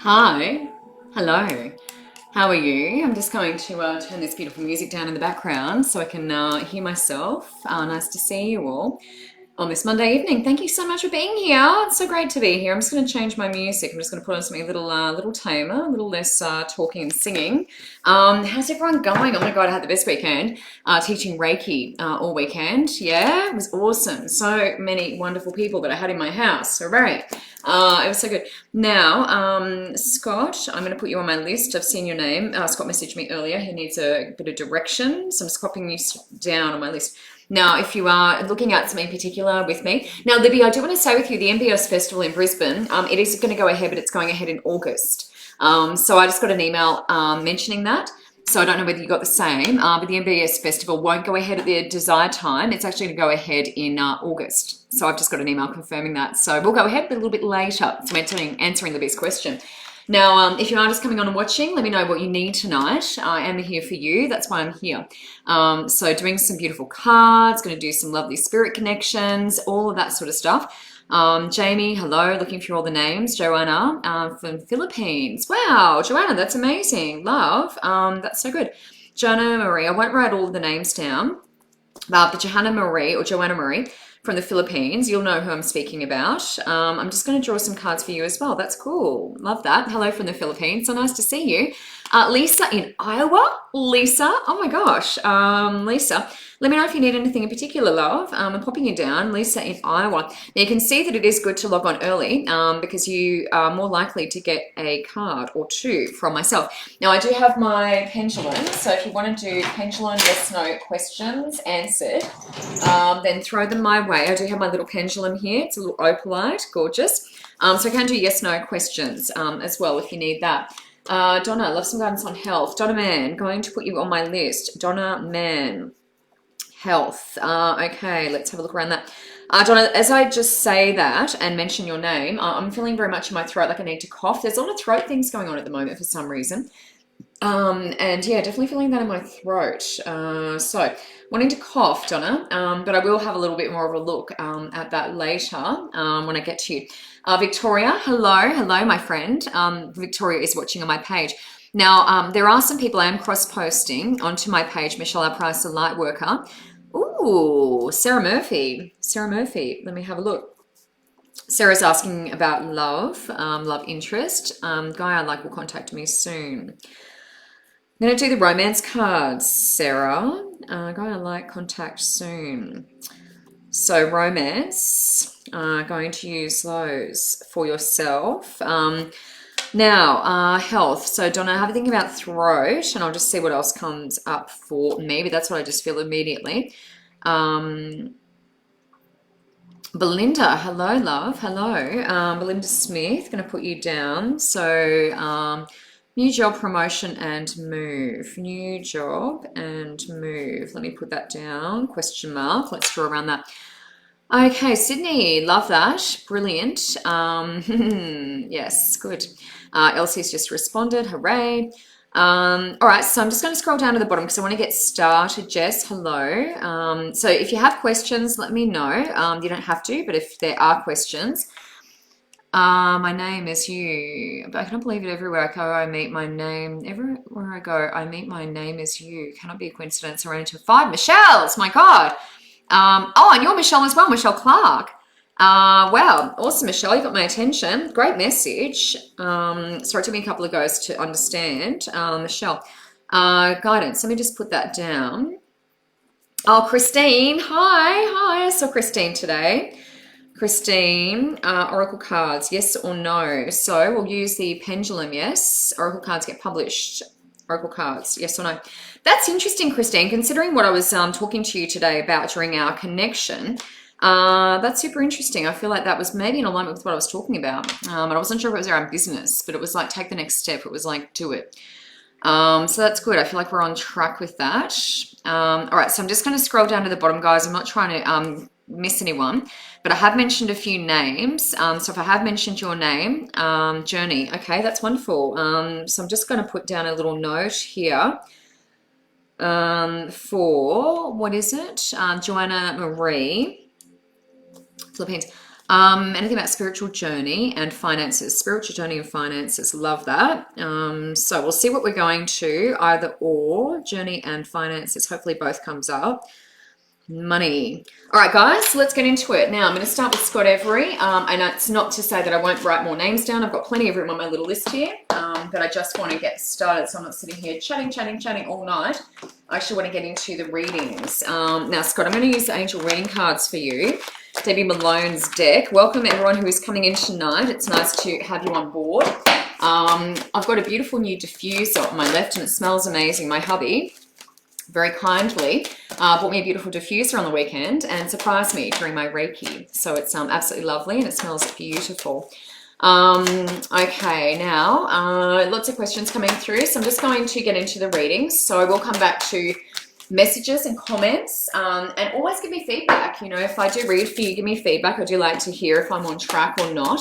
Hi, hello, how are you? I'm just going to turn this beautiful music down in the background so I can hear myself. Nice to see you all on this Monday evening. Thank you so much for being here. It's so great to be here. I'm just going to change my music. I'm just going to put on something a little tamer, a little less talking and singing. How's everyone going? Oh my God, I had the best weekend teaching Reiki all weekend. Yeah, it was awesome. So many wonderful people that I had in my house. Hooray. It was so good. Now, Scott, I'm going to put you on my list. I've seen your name. Scott messaged me earlier. He needs a bit of direction. So I'm just copying you down on my list. Now, if you are looking at something particular with me. Now, Libby, I do want to say with you, the MBS Festival in Brisbane, it is going to go ahead, but it's going ahead in August. So I just got an email mentioning that. So I don't know whether you got the same, but the MBS Festival won't go ahead at the desired time. It's actually going to go ahead in August. So I've just got an email confirming that. So we'll go ahead, but a little bit later. So answering the best question. Now, if you are just coming on and watching, let me know what you need tonight. I am here for you. That's why I'm here. So doing some beautiful cards, going to do some lovely spirit connections, all of that sort of stuff. Jamie, hello, looking through all the names. Joanna from Philippines. Wow, Joanna, that's amazing. Love, that's so good. Joanna Marie, I won't write all of the names down, but Johanna Marie or Joanna Marie from the Philippines, you'll know who I'm speaking about. I'm just going to draw some cards for you as well. That's cool. Love that. Hello from the Philippines. So nice to see you. Lisa in Iowa. Lisa, oh my gosh. Lisa, let me know if you need anything in particular, love. I'm popping you down. Lisa in Iowa. Now you can see that it is good to log on early because you are more likely to get a card or two from myself. Now I do have my pendulum. So if you want to do pendulum yes, no questions answered, then throw them my way. I do have my little pendulum here. It's a little opalite, gorgeous. So I can do yes, no questions as well if you need that. Donna, love some guidance on health. Donna Mann, going to put you on my list. Donna Mann, health. Okay, let's have a look around that. Donna, as I just say that and mention your name, I'm feeling very much in my throat like I need to cough. There's a lot of throat things going on at the moment for some reason. And yeah, definitely feeling that in my throat. So wanting to cough, Donna, but I will have a little bit more of a look at that later when I get to you. Victoria, hello, my friend. Victoria is watching on my page. Now, there are some people I am cross-posting onto my page, Michelle Price, the light worker. Ooh, Sarah Murphy. Let me have a look. Sarah's asking about love, love interest. Guy I like will contact me soon. I'm going to do the romance cards, Sarah. Guy I like, contact soon. So romance, going to use those for yourself. Now, health. So Donna, have a think about throat, and I'll just see what else comes up for me, but that's what I just feel immediately. Belinda, hello, love. Hello. Belinda Smith, going to put you down. So new job, promotion, and move. New job and move. Let me put that down. Question mark. Let's draw around that. Okay, Sydney, love that. Brilliant. Yes, good. Elsie's just responded. Hooray. All right, so I'm just going to scroll down to the bottom because I want to get started. Jess, hello. So if you have questions, let me know. You don't have to, but if there are questions, my name is you. I can't believe it. Everywhere I go, I meet my name. Everywhere I go, I meet my name is you. Cannot be a coincidence. I ran into 5 Michelles. My God. Oh, and you're Michelle as well, Michelle Clark. Wow, awesome, Michelle. You got my attention. Great message. Sorry, it took me a couple of goes to understand. Michelle, guidance. Let me just put that down. Oh, Christine. Hi. I saw Christine today. Christine, oracle cards, yes or no? So we'll use the pendulum, yes. Oracle cards get published. Oracle cards, yes or no? That's interesting, Christine, considering what I was talking to you today about during our connection. That's super interesting. I feel like that was maybe in alignment with what I was talking about. And I wasn't sure if it was around business, but it was like, take the next step. It was like, do it. So that's good. I feel like we're on track with that. All right, so I'm just going to scroll down to the bottom, guys. I'm not trying to miss anyone, but I have mentioned a few names. So if I have mentioned your name, Journey, okay, that's wonderful. So I'm just going to put down a little note here for, what is it? Joanna Marie, Philippines. Anything about spiritual journey and finances. Spiritual journey and finances. Love that. So we'll see what we're going to. Either or. Journey and finances. Hopefully both comes up. Money. All right, guys, let's get into it. Now, I'm going to start with Scott Every. And it's not to say that I won't write more names down. I've got plenty of room on my little list here. But I just want to get started. So I'm not sitting here chatting all night. I actually want to get into the readings. Now, Scott, I'm going to use the angel reading cards for you. Debbie Malone's deck. Welcome everyone who is coming in tonight. It's nice to have you on board. I've got a beautiful new diffuser on my left and it smells amazing. My hubby very kindly bought me a beautiful diffuser on the weekend and surprised me during my Reiki. So it's absolutely lovely and it smells beautiful. Okay, now lots of questions coming through. So I'm just going to get into the readings. So I will come back to messages and comments and always give me feedback. You know, if I do read for you, give me feedback. I do like to hear if I'm on track or not.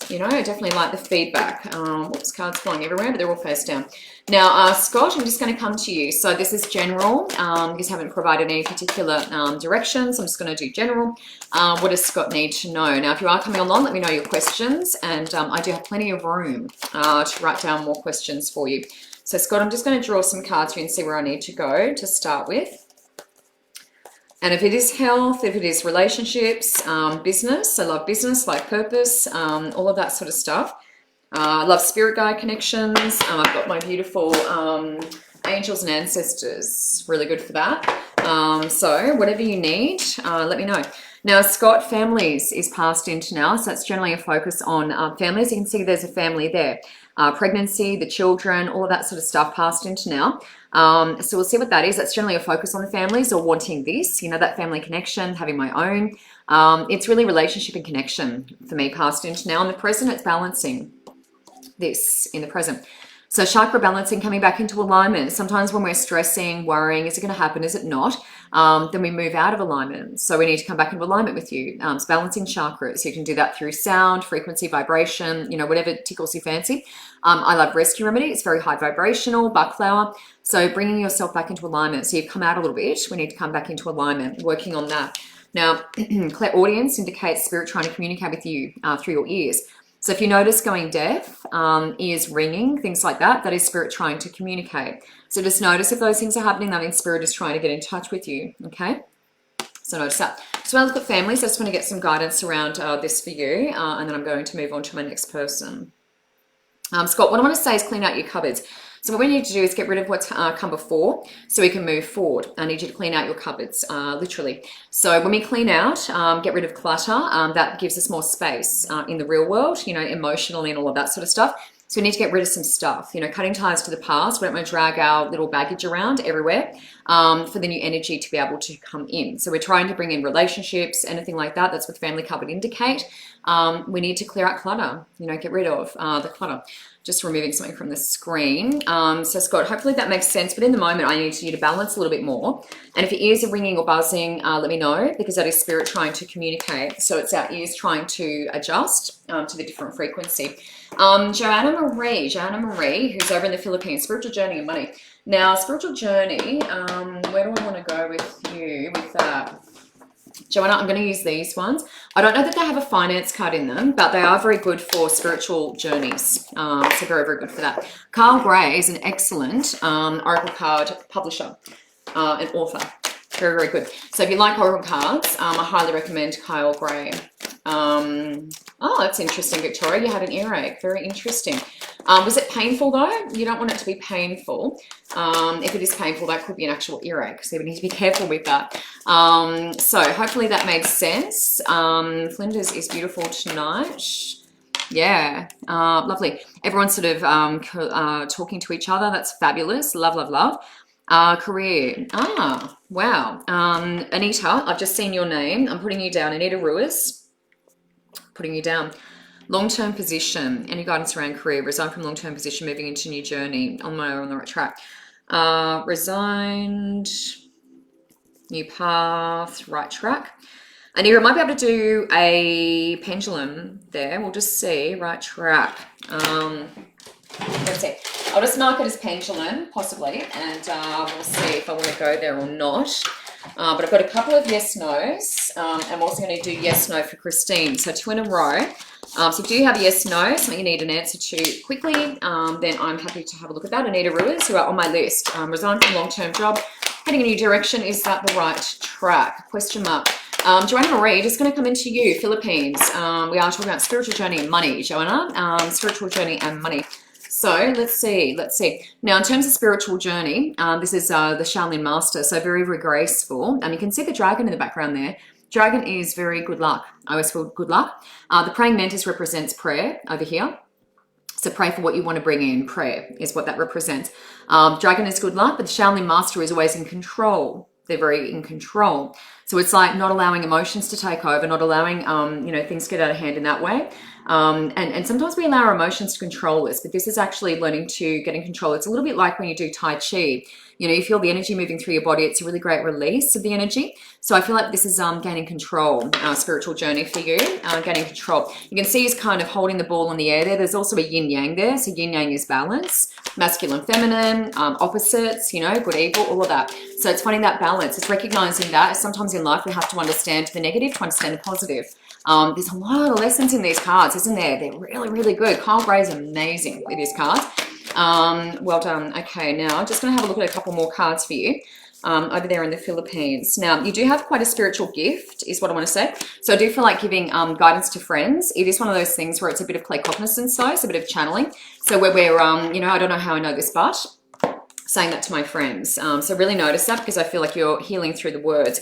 You know, I definitely like the feedback. Whoops, cards flying everywhere, but they're all face down. Now, Scott, I'm just going to come to you. So this is general. Because I haven't provided any particular directions. I'm just going to do general. What does Scott need to know? Now, if you are coming along, let me know your questions. And I do have plenty of room to write down more questions for you. So, Scott, I'm just going to draw some cards for you and see where I need to go to start with. And if it is health, if it is relationships, business, I love business, life purpose, all of that sort of stuff. I love spirit guide connections. I've got my beautiful angels and ancestors. Really good for that. So whatever you need, let me know. Now, Scott, families is passed into now. So that's generally a focus on families. You can see there's a family there. Pregnancy, the children, all of that sort of stuff passed into now. So we'll see what that is. That's generally a focus on the families or wanting this, you know, that family connection, having my own. It's really relationship and connection for me passed into now. In the present, it's balancing this in the present. So chakra balancing, coming back into alignment. Sometimes when we're stressing, worrying, is it going to happen? Is it not? Then we move out of alignment. So we need to come back into alignment with you. It's balancing chakras. So you can do that through sound, frequency, vibration, you know, whatever tickles your fancy. I love rescue remedy. It's very high vibrational, buck flower. So bringing yourself back into alignment. So you've come out a little bit. We need to come back into alignment, working on that. Now, clairaudience indicates spirit trying to communicate with you through your ears. So if you notice going deaf, ears ringing, things like that, that is spirit trying to communicate. So just notice if those things are happening, that means spirit is trying to get in touch with you, okay? So notice that. So when I look at families, I just want to get some guidance around this for you, and then I'm going to move on to my next person. Scott, what I want to say is clean out your cupboards. So what we need to do is get rid of what's come before so we can move forward. I need you to clean out your cupboards, literally. So when we clean out, get rid of clutter, that gives us more space in the real world, you know, emotionally and all of that sort of stuff. So we need to get rid of some stuff, you know, cutting ties to the past. We don't want to drag our little baggage around everywhere for the new energy to be able to come in. So we're trying to bring in relationships, anything like that. That's what family cupboard indicate. We need to clear out clutter, you know, get rid of the clutter. Just removing something from the screen. So Scott, hopefully that makes sense. But in the moment, I need you to balance a little bit more. And if your ears are ringing or buzzing, let me know, because that is spirit trying to communicate. So it's our ears trying to adjust to the different frequency. Joanna Marie, who's over in the Philippines, spiritual journey and money. Now, spiritual journey, where do I want to go with you with that? Joanna, I'm going to use these ones. I don't know that they have a finance card in them, but they are very good for spiritual journeys. So very, very good for that. Carl Gray is an excellent oracle card publisher and author. Very, very good. So if you like oracle cards, I highly recommend Kyle Gray. Oh, that's interesting, Victoria. You had an earache. Very interesting. Was it painful though? You don't want it to be painful. If it is painful, that could be an actual earache. So you need to be careful with that. So hopefully that made sense. Flinders is beautiful tonight. Yeah, lovely. Everyone's sort of talking to each other. That's fabulous. Love, love, love. Career. Wow. Anita, I've just seen your name. I'm putting you down. Anita Ruiz. Putting you down. Long-term position. Any guidance around career? Resign from long-term position, moving into new journey. On the right track. Resigned. New path. Right track. Anita might be able to do a pendulum there. We'll just see. Right track. Let's see. I'll just mark it as pendulum, possibly, and we'll see if I want to go there or not. But I've got a couple of yes nos. I'm also going to do yes no for Christine. So 2 in a row. So if you do have a yes no, something you need an answer to quickly, then I'm happy to have a look at that. Anita Ruiz, who are on my list. Resigned from a long-term job, heading in a new direction. Is that the right track? Question mark. Joanna Marie, just going to come into you, Philippines. We are talking about spiritual journey and money, Joanna. Spiritual journey and money. So let's see. Now, in terms of spiritual journey, this is the Shaolin Master, so very, very graceful. You can see the dragon in the background there. Dragon is very good luck. I always feel good luck. The praying mantis represents prayer over here. So pray for what you want to bring in. Prayer is what that represents. Dragon is good luck, but the Shaolin Master is always in control. They're very in control. So it's like not allowing emotions to take over, not allowing, things to get out of hand in that way. And sometimes we allow our emotions to control us, but this is actually learning to get in control. It's a little bit like when you do Tai Chi. You feel the energy moving through your body. It's a really great release of the energy. So I feel like this is gaining control, spiritual journey for you, gaining control. You can see he's kind of holding the ball in the air there. There's also a yin-yang there. So yin-yang is balance, masculine, feminine, opposites, good, evil, all of that. So it's finding that balance. It's recognizing that sometimes in life we have to understand the negative to understand the positive. There's a lot of lessons in these cards, isn't there? They're really, really good. Kyle Gray's amazing with his cards. Well done. Okay, now just going to have a look at a couple more cards for you over there in the Philippines. Now, you do have quite a spiritual gift, is what I want to say. So I do feel like giving guidance to friends. It is one of those things where it's a bit of claircognizance, though. It's a bit of channeling. So where we're, I don't know how I know this, but saying that to my friends. So really notice that because I feel like you're healing through the words.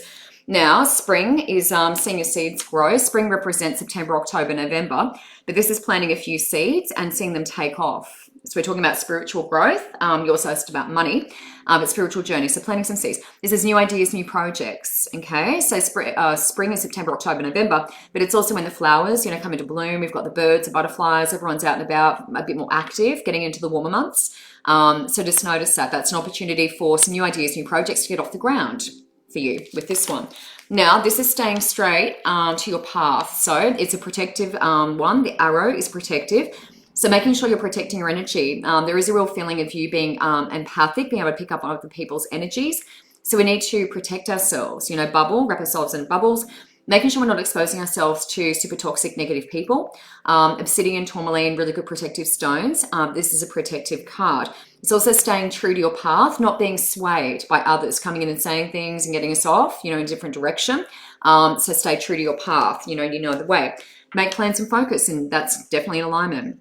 Now, spring is seeing your seeds grow. Spring represents September, October, November. But this is planting a few seeds and seeing them take off. So we're talking about spiritual growth. You also asked about money, but spiritual journey. So planting some seeds. This is new ideas, new projects. Okay, so spring is September, October, November. But it's also when the flowers, come into bloom. We've got the birds, the butterflies. Everyone's out and about, a bit more active, getting into the warmer months. So just notice that. That's an opportunity for some new ideas, new projects to get off the ground for you with this one. Now, this is staying straight to your path. So it's a protective one. The arrow is protective. So making sure you're protecting your energy. There is a real feeling of you being empathic, being able to pick up on other people's energies. So we need to protect ourselves, wrap ourselves in bubbles, making sure we're not exposing ourselves to super toxic, negative people. Obsidian, tourmaline, really good protective stones. This is a protective card. It's also staying true to your path, not being swayed by others coming in and saying things and getting us off, in a different direction. So stay true to your path, you know the way. Make plans and focus, and that's definitely in alignment.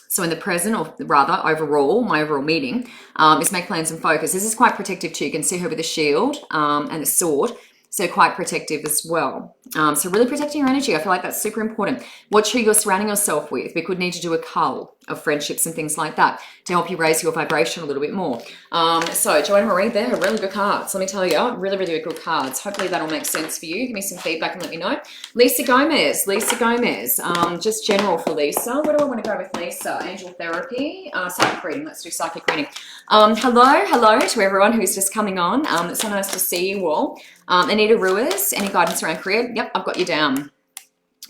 So in the present, or rather overall, my overall meaning is make plans and focus. This is quite protective too. You can see her with the shield and the sword. So quite protective as well. So really protecting your energy. I feel like that's super important. Watch who you're surrounding yourself with. We could need to do a cull of friendships and things like that to help you raise your vibration a little bit more. So Joanna Marie there, really good cards. Let me tell you, really, really good cards. Hopefully that'll make sense for you. Give me some feedback and let me know. Lisa Gomez. Just general for Lisa. Where do I want to go with Lisa? Angel therapy, psychic reading. Let's do psychic reading. Hello to everyone who's just coming on. It's so nice to see you all. Anita Ruiz, any guidance around career? Yep, I've got you down.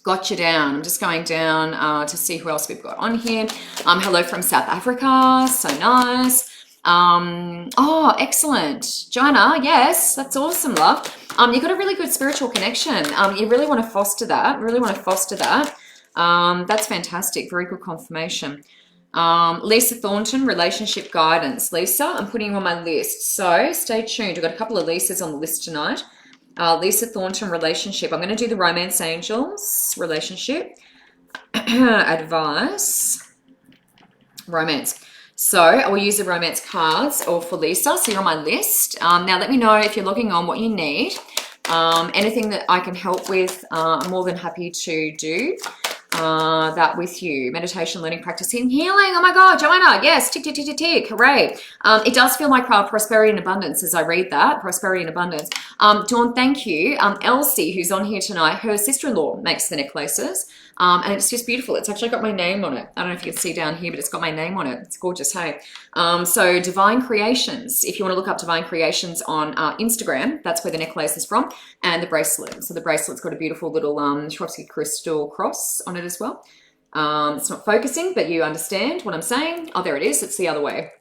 Got you down. I'm just going down to see who else we've got on here. Hello from South Africa. So nice. Oh, excellent. Joanna, yes, that's awesome, love. You've got a really good spiritual connection. You really want to foster that. That's fantastic. Very good confirmation. Lisa Thornton, relationship guidance. Lisa, I'm putting you on my list. So stay tuned. I've got a couple of Lisas on the list tonight. Lisa Thornton, relationship. I'm going to do the romance angels, relationship, advice, romance. So I will use the romance cards all for Lisa. So you're on my list. Now let me know if you're logging on what you need. Anything that I can help with, I'm more than happy to do that with you. Meditation, learning, practicing, healing. Oh my God, Joanna, yes, tick, tick, tick, tick, tick, hooray. It does feel like prosperity and abundance as I read that, prosperity and abundance. Dawn, thank you. Elsie, who's on here tonight, her sister-in-law makes the necklaces. And it's just beautiful. It's actually got my name on it. I don't know if you can see down here, but it's got my name on it. It's gorgeous, hey? So Divine Creations, if you want to look up Divine Creations on Instagram, that's where the necklace is from, and the bracelet. So the bracelet's got a beautiful little Swarovski crystal cross on it as well. It's not focusing, but you understand what I'm saying. Oh, there it is. It's the other way.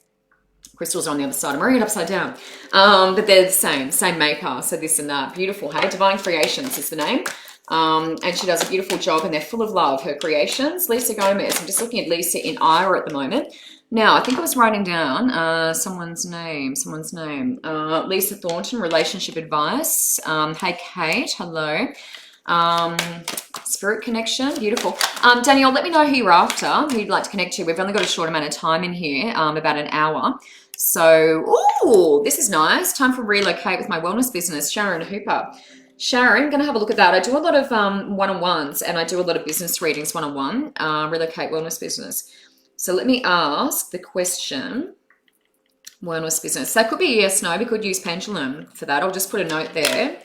Crystals are on the other side. I'm wearing it upside down. But they're the same maker. So this and that. Beautiful, hey? Divine Creations is the name. And she does a beautiful job, and they're full of love, her creations. Lisa Gomez. I'm just looking at Lisa in Ira at the moment. Now, I think I was writing down someone's name. Lisa Thornton, relationship advice. Hey, Kate. Hello. Spirit connection, beautiful. Danielle, let me know who you're after, who you'd like to connect to. We've only got a short amount of time in here, about an hour. So, ooh, this is nice. Time for relocate with my wellness business. Sharon Hooper. Sharon, going to have a look at that. I do a lot of one-on-ones, and I do a lot of business readings one-on-one, relocate wellness business. So let me ask the question, wellness business. That could be yes, no. We could use pendulum for that. I'll just put a note there.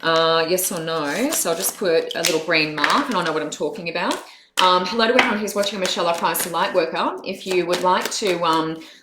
Yes or no. So I'll just put a little green mark, and I'll know what I'm talking about. Hello to everyone who's watching. I'm Michelle, Price the Lightworker. If you would like to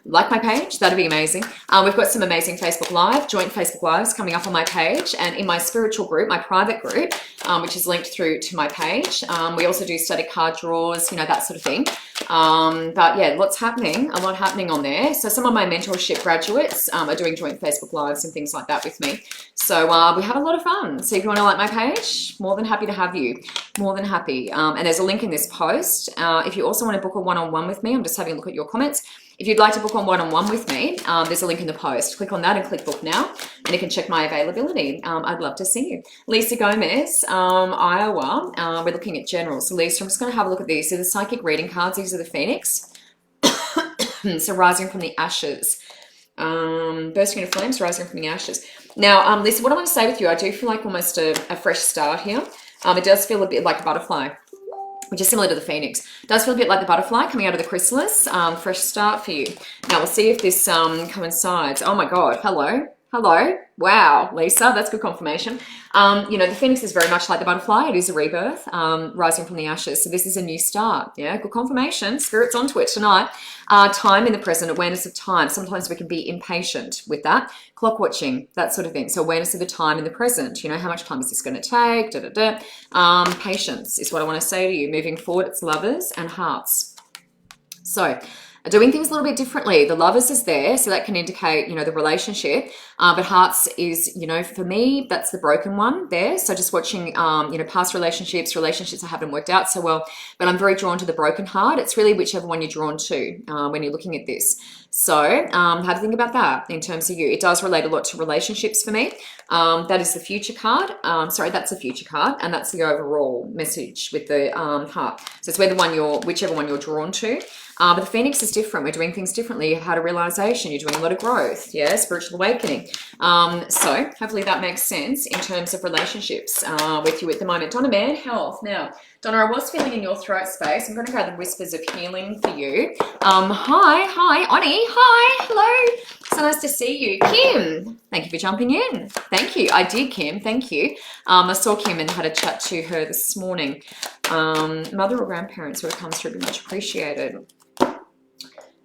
like my page, that'd be amazing. We've got some amazing Facebook Live, joint Facebook Lives coming up on my page, and in my spiritual group, my private group, which is linked through to my page. We also do static card draws, you know, that sort of thing. But yeah, a lot happening on there. So some of my mentorship graduates are doing joint Facebook Lives and things like that with me. So we have a lot of fun. So if you want to like my page, more than happy to have you. More than happy. And there's a link in this post. If you also want to book a one-on-one with me, I'm just having a look at your comments. If you'd like to book a one-on-one with me, there's a link in the post. Click on that and click book now, and you can check my availability. I'd love to see you. Lisa Gomez, Iowa. We're looking at general. So Lisa, I'm just going to have a look at these. So the psychic reading cards, these are the Phoenix. So rising from the ashes. Bursting into flames, rising from the ashes. Now, Lisa, what I want to say with you, I do feel like almost a fresh start here. It does feel a bit like a butterfly, which is similar to the Phoenix. It does feel a bit like the butterfly coming out of the chrysalis. Fresh start for you. Now, we'll see if this coincides. Oh, my God. Hello. Hello. Wow, Lisa, that's good confirmation. You know, the Phoenix is very much like the butterfly. It is a rebirth, rising from the ashes. So this is a new start. Yeah, good confirmation. Spirit's onto it tonight. Time in the present, awareness of time. Sometimes we can be impatient with that. Clock watching, that sort of thing. So awareness of the time in the present. You know, how much time is this going to take? Patience is what I want to say to you. Moving forward, it's lovers and hearts. So doing things a little bit differently. The lovers is there, so that can indicate, you know, the relationship. But hearts is, you know, for me, that's the broken one there. So just watching, you know, past relationships that haven't worked out so well. But I'm very drawn to the broken heart. It's really whichever one you're drawn to when you're looking at this. So have a think about that in terms of you. It does relate a lot to relationships for me. That is the future card. Sorry, that's the future card, and that's the overall message with the heart. So it's whichever one you're drawn to. But the Phoenix is different. We're doing things differently. You've had a realization. You're doing a lot of growth. Yeah, spiritual awakening. So hopefully that makes sense in terms of relationships with you at the moment. Donna Man, health. Now, Donna, I was feeling in your throat space. I'm going to grab the whispers of healing for you. Hi, Oni. Hi, hello. So nice to see you. Kim, thank you for jumping in. Thank you. I did, Kim. Thank you. I saw Kim and had a chat to her this morning. Mother or grandparents, whoever comes through, be much appreciated.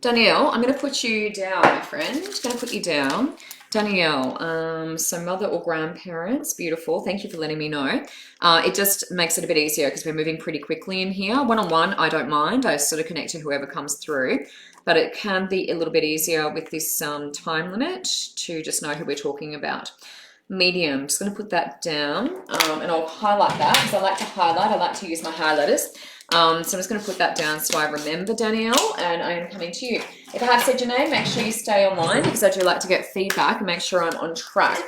Danielle, I'm going to put you down, my friend. Going to put you down. Danielle, so mother or grandparents, beautiful. Thank you for letting me know. It just makes it a bit easier because we're moving pretty quickly in here. One-on-one, I don't mind. I sort of connect to whoever comes through. But it can be a little bit easier with this time limit to just know who we're talking about. Medium, just going to put that down and I'll highlight that because I like to highlight. I like to use my highlighters. So I'm just going to put that down so I remember, Danielle, and I am coming to you. If I have said your name, make sure you stay online because I do like to get feedback and make sure I'm on track.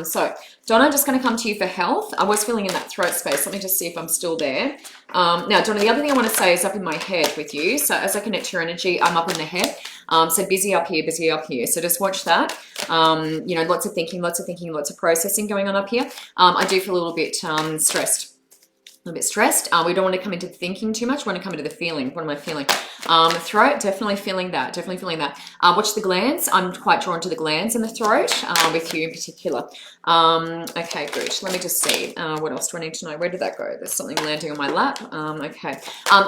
So, Donna, just going to come to you for health. I was feeling in that throat space. Let me just see if I'm still there. Now, Donna, the other thing I want to say is up in my head with you. So as I connect to your energy, I'm up in the head. So busy up here, busy up here. So just watch that. You know, lots of thinking, lots of processing going on up here. I do feel a little bit stressed. A little bit stressed. We don't want to come into thinking too much. We want to come into the feeling. What am I feeling? Throat, definitely feeling that. Definitely feeling that. Watch the glands. I'm quite drawn to the glands in the throat with you in particular. Okay, good. Let me just see. What else do I need to know? Where did that go? There's something landing on my lap. Okay.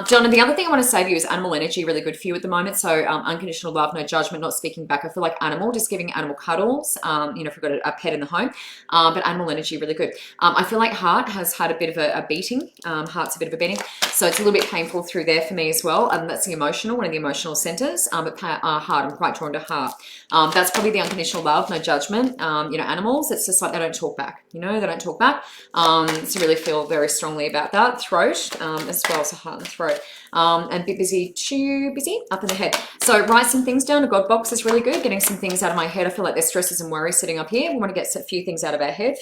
Donna, the other thing I want to say to you is animal energy really good for you at the moment. So unconditional love, no judgment, not speaking back. I feel like animal, just giving animal cuddles, you know, if we've got a pet in the home. But animal energy really good. I feel like heart has had a bit of a beating beating. Heart's a bit of a beating. So it's a little bit painful through there for me as well. That's the emotional, one of the emotional centers. But heart, I'm quite drawn to heart. That's probably the unconditional love, no judgment. You know, animals, it's just like they don't talk back. You know, they don't talk back. So really feel very strongly about that. Throat as well, so heart and throat. And be busy, too busy, up in the head. So write some things down. A God box is really good. Getting some things out of my head. I feel like there's stresses and worries sitting up here. We want to get a few things out of our head,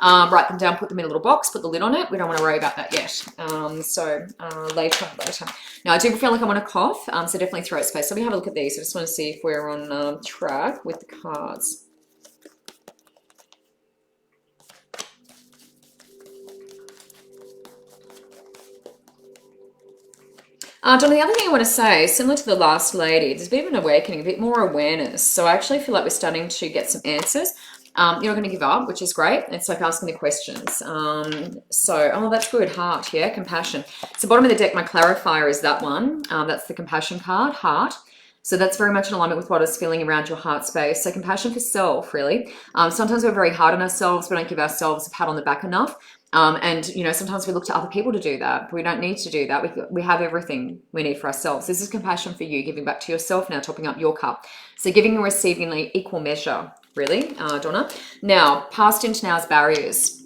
write them down, put them in a little box, put the lid on it. We don't want to worry about that yet. Later. Now, I do feel like I want to cough, so definitely throat space. So let me have a look at these. I just want to see if we're on track with the cards. Donna, the other thing I want to say, similar to the last lady, there's a bit of an awakening, a bit more awareness. So I actually feel like we're starting to get some answers. You're not going to give up, which is great. It's like asking the questions. Oh, that's good. Heart, yeah, compassion. So bottom of the deck, my clarifier is that one. That's the compassion card, heart. So that's very much in alignment with what I was feeling around your heart space. So compassion for self, really. Sometimes we're very hard on ourselves. We don't give ourselves a pat on the back enough. And, you know, sometimes we look to other people to do that. We don't need to do that. We have everything we need for ourselves. This is compassion for you, giving back to yourself now, topping up your cup. So giving and receiving in equal measure, really, Donna. Now, past into now's barriers.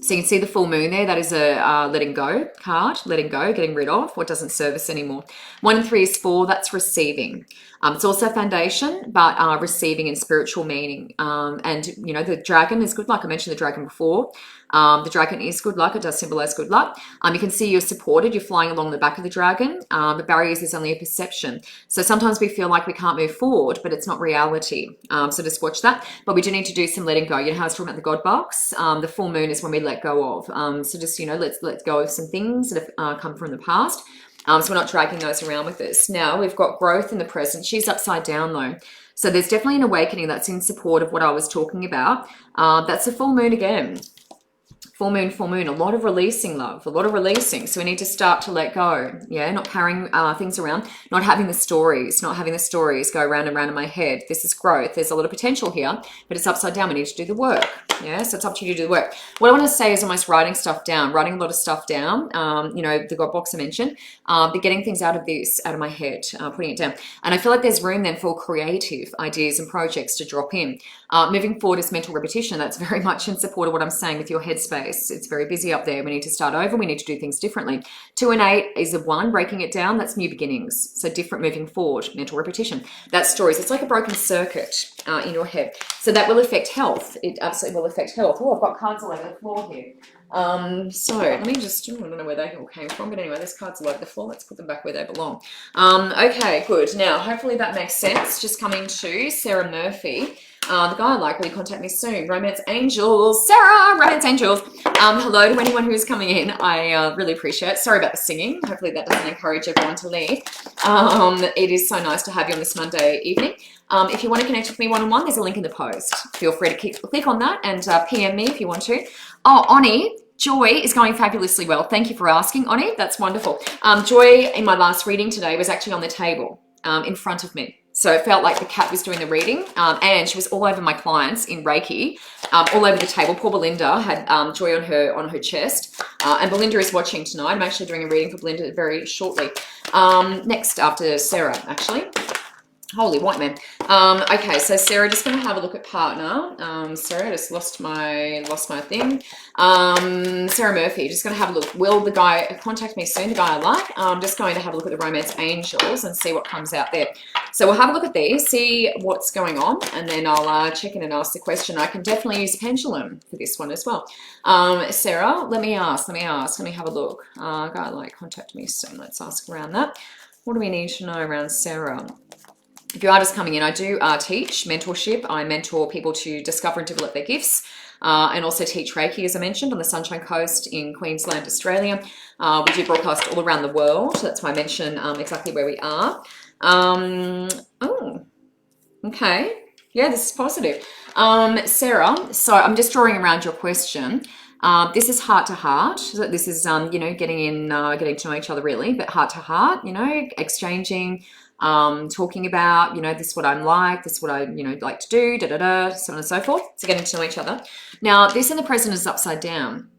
So you can see the full moon there. That is a letting go card, letting go, getting rid of what doesn't serve us anymore. 1 and 3 is 4. That's receiving. It's also foundation, but receiving in spiritual meaning. And, you know, the dragon is good luck. I mentioned the dragon before. The dragon is good luck. It does symbolize good luck. You can see you're supported. You're flying along the back of the dragon. The barriers is only a perception. So sometimes we feel like we can't move forward, but it's not reality. So just watch that. But we do need to do some letting go. You know how I was talking about the God box? The full moon is when we let go of. So just, you know, let's let go of some things that have come from the past. So we're not dragging those around with us. Now we've got growth in the present. She's upside down though. So there's definitely an awakening that's in support of what I was talking about. That's the full moon again. Full moon, a lot of releasing, love, a lot of releasing. So we need to start to let go. Yeah, not carrying things around, not having the stories go round and round in my head. This is growth. There's a lot of potential here, but it's upside down. We need to do the work. Yeah, so it's up to you to do the work. What I want to say is almost writing stuff down, writing a lot of stuff down. You know, the God box I mentioned, but getting things out of my head, putting it down. And I feel like there's room then for creative ideas and projects to drop in. Moving forward is mental repetition. That's very much in support of what I'm saying with your headspace. It's very busy up there. We need to start over. We need to do things differently. 2 and 8 is a 1, breaking it down. That's new beginnings. So different moving forward, mental repetition. That's stories. It's like a broken circuit in your head. So that will affect health. It absolutely will affect health. Oh, I've got cards all over the floor here. So let me just, I don't know where they all came from, but anyway, there's cards all over the floor. Let's put them back where they belong. Okay, good. Now, hopefully that makes sense. Just coming to Sarah Murphy. The guy I like, will you contact me soon? Romance Angels. Sarah, Romance Angels. Hello to anyone who is coming in. I really appreciate it. Sorry about the singing. Hopefully that doesn't encourage everyone to leave. It is so nice to have you on this Monday evening. If you want to connect with me one-on-one, there's a link in the post. Feel free to click on that and PM me if you want to. Oh, Oni, Joy is going fabulously well. Thank you for asking, Oni. That's wonderful. Joy, in my last reading today, was actually on the table in front of me. So it felt like the cat was doing the reading, and she was all over my clients in Reiki, all over the table. Poor Belinda had Joy on her chest, and Belinda is watching tonight. I'm actually doing a reading for Belinda very shortly. Next after Sarah, actually. Holy white man. Okay, so Sarah, just going to have a look at partner. Sorry, I just lost my thing. Sarah Murphy, just going to have a look. Will the guy contact me soon? The guy I like. I'm just going to have a look at the Romance Angels and see what comes out there. So we'll have a look at these, see what's going on, and then I'll check in and ask the question. I can definitely use pendulum for this one as well. Sarah, let me have a look. Guy I like, contact me soon. Let's ask around that. What do we need to know around Sarah? If you are just coming in, I do teach mentorship. I mentor people to discover and develop their gifts, and also teach Reiki, as I mentioned, on the Sunshine Coast in Queensland, Australia. We do broadcast all around the world. That's why I mention exactly where we are. Oh, okay. Yeah, this is positive. Sarah, so I'm just drawing around your question. This is heart to heart. So this is, you know, getting to know each other really, but heart to heart, you know, exchanging, talking about, you know, this is what I'm like, this is what I, you know, like to do, so on and so forth. So getting to know each other. Now, this in the present is upside down.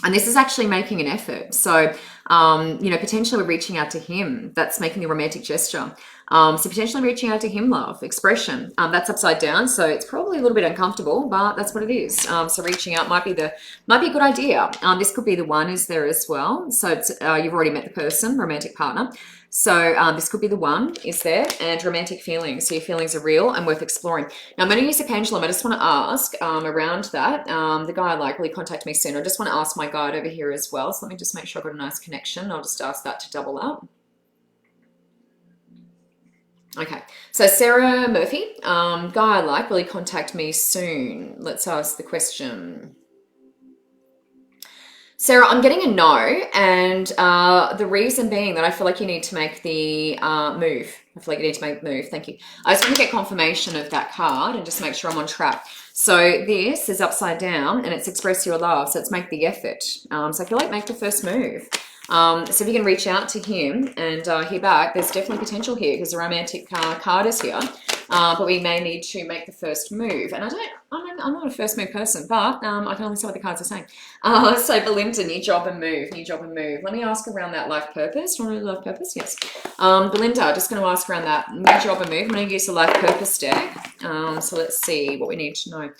And this is actually making an effort. So, you know, potentially we're reaching out to him. That's making the romantic gesture. So potentially reaching out to him, love, expression. That's upside down. So it's probably a little bit uncomfortable, but that's what it is. So reaching out might be a good idea. This could be the one is there as well. So it's, you've already met the person, romantic partner. So this could be the one is there, and romantic feelings. So your feelings are real and worth exploring. Now I'm going to use a pendulum. I just want to ask around that. The guy like really contact me soon. I just want to ask my guide over here as well. So let me just make sure I've got a nice connection. I'll just ask that to double up. Okay, so Sarah Murphy, guy I like, really contact me soon. Let's ask the question. Sarah, I'm getting a no, and the reason being that I feel like you need to make the move. I feel like you need to make the move. Thank you. I just want to get confirmation of that card and just make sure I'm on track. So this is upside down, and it's express your love. So it's make the effort. So I feel like make the first move. So if you can reach out to him and hear back, there's definitely potential here because the romantic card is here. But we may need to make the first move. And I'm not a first move person, but I can only say what the cards are saying. So Belinda, new job and move, new job and move. Let me ask around that life purpose. Do you want to do life purpose? Yes. Belinda, just going to ask around that new job and move. I'm going to use the life purpose deck. So let's see what we need to know.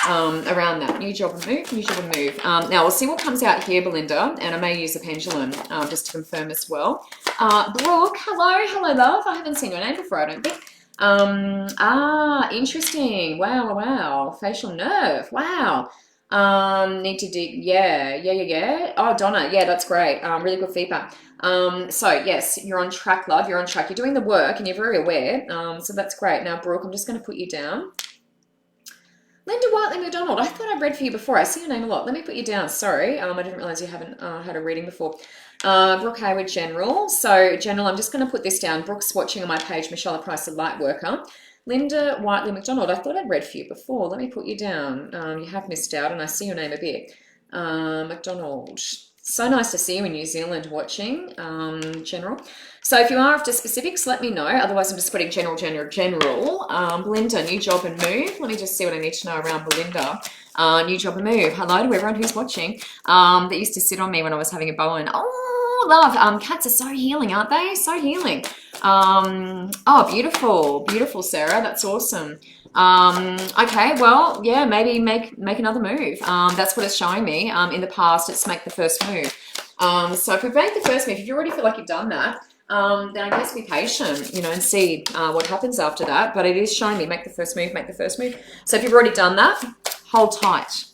Around that new job and move, new job and move. Now we'll see what comes out here, Belinda, and I may use a pendulum just to confirm as well. Brooke, hello love. I haven't seen your name before, I don't think. Interesting. Wow. Facial nerve. Wow. Need to dig. Yeah. Oh, Donna. Yeah, that's great. Really good feedback. So yes, you're on track, love. You're on track. You're doing the work and you're very aware. So that's great. Now, Brooke, I'm just going to put you down. Linda Whiteley McDonald, I thought I read for you before. I see your name a lot. Let me put you down. Sorry, I didn't realize you haven't had a reading before. Brooke Hayward, General. So, General, I'm just going to put this down. Brooke's watching on my page. Michelle Price, a light worker. Linda Whiteley McDonald, I thought I'd read for you before. Let me put you down. You have missed out, and I see your name a bit. McDonald. So nice to see you in New Zealand watching, General. So if you are after specifics, let me know. Otherwise, I'm just putting general. Belinda, new job and move. Let me just see what I need to know around Belinda. New job and move. Hello to everyone who's watching that used to sit on me when I was having a bowen. Oh, love. Cats are so healing, aren't they? So healing. Oh, beautiful, Sarah. That's awesome. Okay, well, yeah, maybe make another move. That's what it's showing me. In the past, it's make the first move. So if we've made the first move, if you already feel like you've done that, then I guess be patient, you know, and see what happens after that. But it is showing me make the first move. So if you've already done that, hold tight,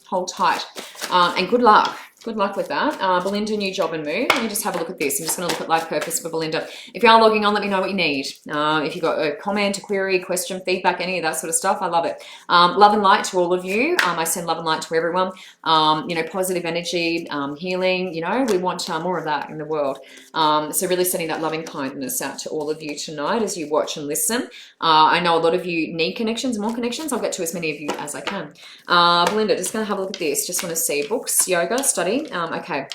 and good luck. Good luck with that. Belinda, new job and move. Let me just have a look at this. I'm just going to look at life purpose for Belinda. If you are logging on, let me know what you need. If you've got a comment, a query, question, feedback, any of that sort of stuff, I love it. Love and light to all of you. I send love and light to everyone. You know, positive energy, healing, you know, we want more of that in the world. So really sending that loving kindness out to all of you tonight as you watch and listen. I know a lot of you need connections, more connections. I'll get to as many of you as I can. Belinda, just going to have a look at this. Just want to see books, yoga, study. Okay.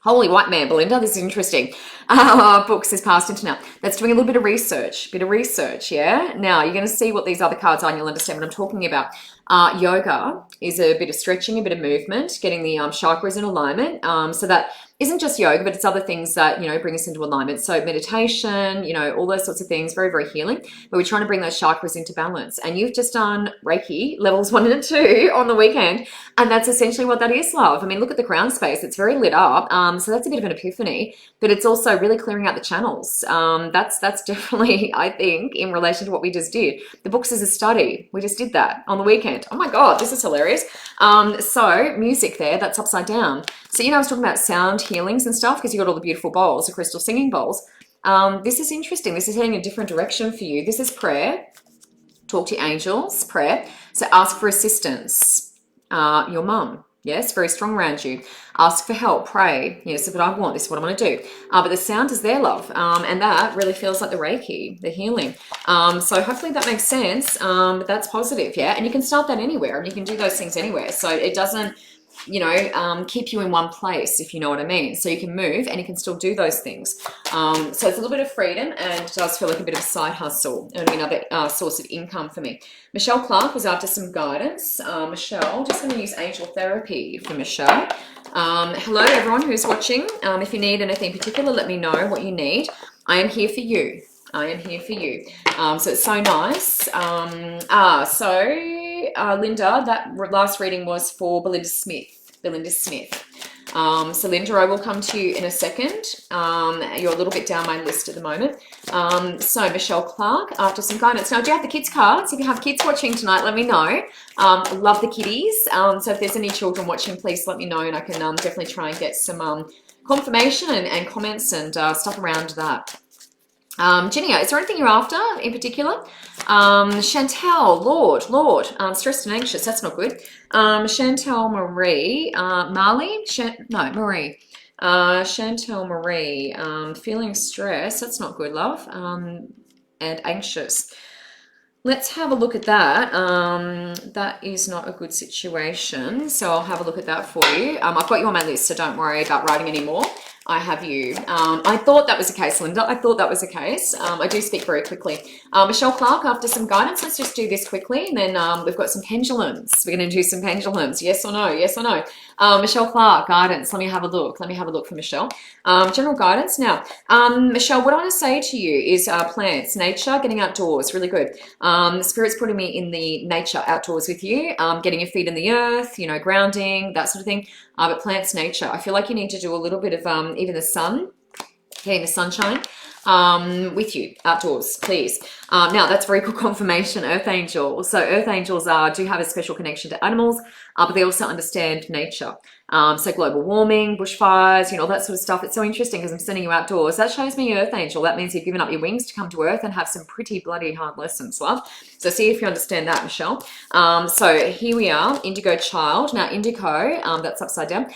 Holy white man, Belinda, this is interesting. Books is past into now. That's doing a little bit of research, yeah? Now, you're going to see what these other cards are and you'll understand what I'm talking about. Yoga is a bit of stretching, a bit of movement, getting the chakras in alignment. So that isn't just yoga, but it's other things that, you know, bring us into alignment. So meditation, you know, all those sorts of things, very, very healing. But we're trying to bring those chakras into balance. And you've just done Reiki levels 1 and 2 on the weekend. And that's essentially what that is, love. I mean, look at the crown space. It's very lit up. So that's a bit of an epiphany, but it's also really clearing out the channels. That's definitely, I think, in relation to what we just did. The books is a study. We just did that on the weekend. Oh my God, this is hilarious. So music there, that's upside down. So, you know, I was talking about sound healings and stuff because you got all the beautiful bowls, the crystal singing bowls. This is interesting. This is heading a different direction for you. This is prayer. Talk to your angels, prayer. So ask for assistance. Your mum. Yes, very strong around you. Ask for help, pray. Yes, this is what I want. This is what I'm going to do. But the sound is there, love. And that really feels like the Reiki, the healing. So hopefully that makes sense. But that's positive, yeah? And you can start that anywhere. And you can do those things anywhere. So it doesn't, you know, keep you in one place, if you know what I mean. So you can move and you can still do those things. So it's a little bit of freedom and it does feel like a bit of a side hustle and another source of income for me. Michelle Clark was after some guidance. Michelle, just going to use angel therapy for Michelle. Hello, everyone who's watching. If you need anything particular, let me know what you need. I am here for you. I am here for you. So it's so nice. Linda, that last reading was for Belinda Smith. Belinda Smith. So Linda, I will come to you in a second. You're a little bit down my list at the moment. So Michelle Clark, after some guidance. Now, do you have the kids cards? If you have kids watching tonight, let me know. Love the kiddies. So if there's any children watching, please let me know, and I can definitely try and get some confirmation and comments and stuff around that. Ginia, is there anything you're after in particular? Chantel, Lord, stressed and anxious, that's not good. Chantel Marie, Marley, Marie. Chantel Marie, feeling stressed, that's not good, love, and anxious. Let's have a look at that. That is not a good situation, so I'll have a look at that for you. I've got you on my list, so don't worry about writing anymore. I have you. I thought that was the case, Linda. I thought that was the case. I do speak very quickly. Michelle Clark, after some guidance, let's just do this quickly, and then we've got some pendulums. We're going to do some pendulums. Yes or no? Yes or no? Michelle Clark, guidance. Let me have a look. Let me have a look for Michelle. General guidance. Now, Michelle, what I want to say to you is plants, nature, getting outdoors, really good. Spirit's putting me in the nature, outdoors with you, getting your feet in the earth, you know, grounding, that sort of thing. But plants, nature, I feel like you need to do a little bit of even the sun, getting the sunshine with you outdoors, please. Now, that's very good confirmation, Earth Angel. So Earth Angels do have a special connection to animals, but they also understand nature. So global warming, bushfires, you know, all that sort of stuff. It's so interesting because I'm sending you outdoors. That shows me Earth Angel. That means you've given up your wings to come to Earth and have some pretty bloody hard lessons, love. So see if you understand that, Michelle. So here we are, indigo child. Now, indigo, that's upside down.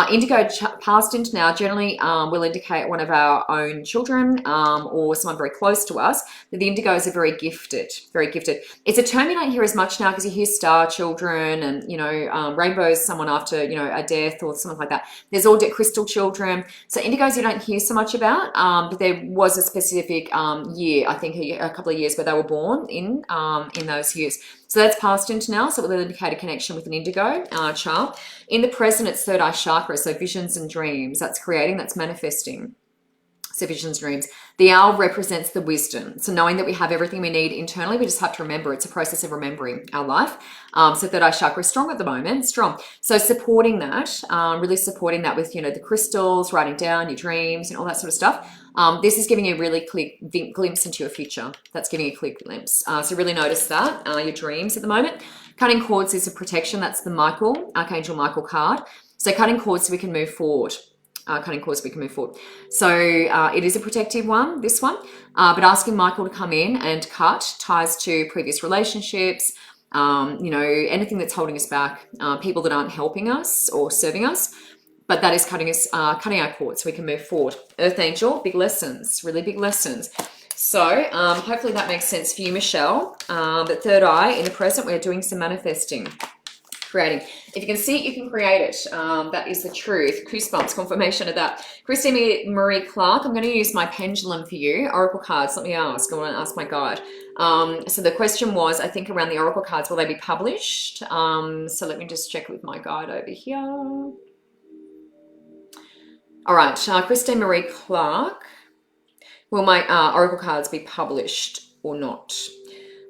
Indigo past into now generally will indicate one of our own children or someone very close to us. But the indigos are very gifted, very gifted. It's a term you don't hear as much now because you hear star children and, you know, rainbows, someone after, you know, a death or something like that. There's all crystal children. So indigos you don't hear so much about, but there was a specific year, I think a couple of years where they were born in those years. So that's past into now, so it will indicate a connection with an indigo child. In the present, it's third eye chakra, so visions and dreams. That's creating, that's manifesting. So visions, dreams. The owl represents the wisdom. So knowing that we have everything we need internally, we just have to remember. It's a process of remembering our life. So third eye chakra is strong at the moment, strong. So supporting that, really supporting that with, you know, the crystals, writing down your dreams and all that sort of stuff. This is giving you a really clear glimpse into your future. That's giving you a clear glimpse. So really notice that, your dreams at the moment. Cutting cords is a protection. That's the Archangel Michael card. So cutting cords so we can move forward. Cutting cords, we can move forward. So it is a protective one, this one, but asking Michael to come in and cut ties to previous relationships, you know, anything that's holding us back, people that aren't helping us or serving us, but that is cutting our cords so we can move forward. Earth Angel, big lessons, really big lessons. So hopefully that makes sense for you, Michelle. But third eye, in the present, we're doing some manifesting. Creating. If you can see it, you can create it. That is the truth. Goosebumps, confirmation of that. Christine Marie Clark, I'm going to use my pendulum for you. Oracle cards, let me ask. I want to ask my guide. So the question was, I think around the oracle cards, will they be published? So let me just check with my guide over here. All right, Christine Marie Clark. Will my oracle cards be published or not?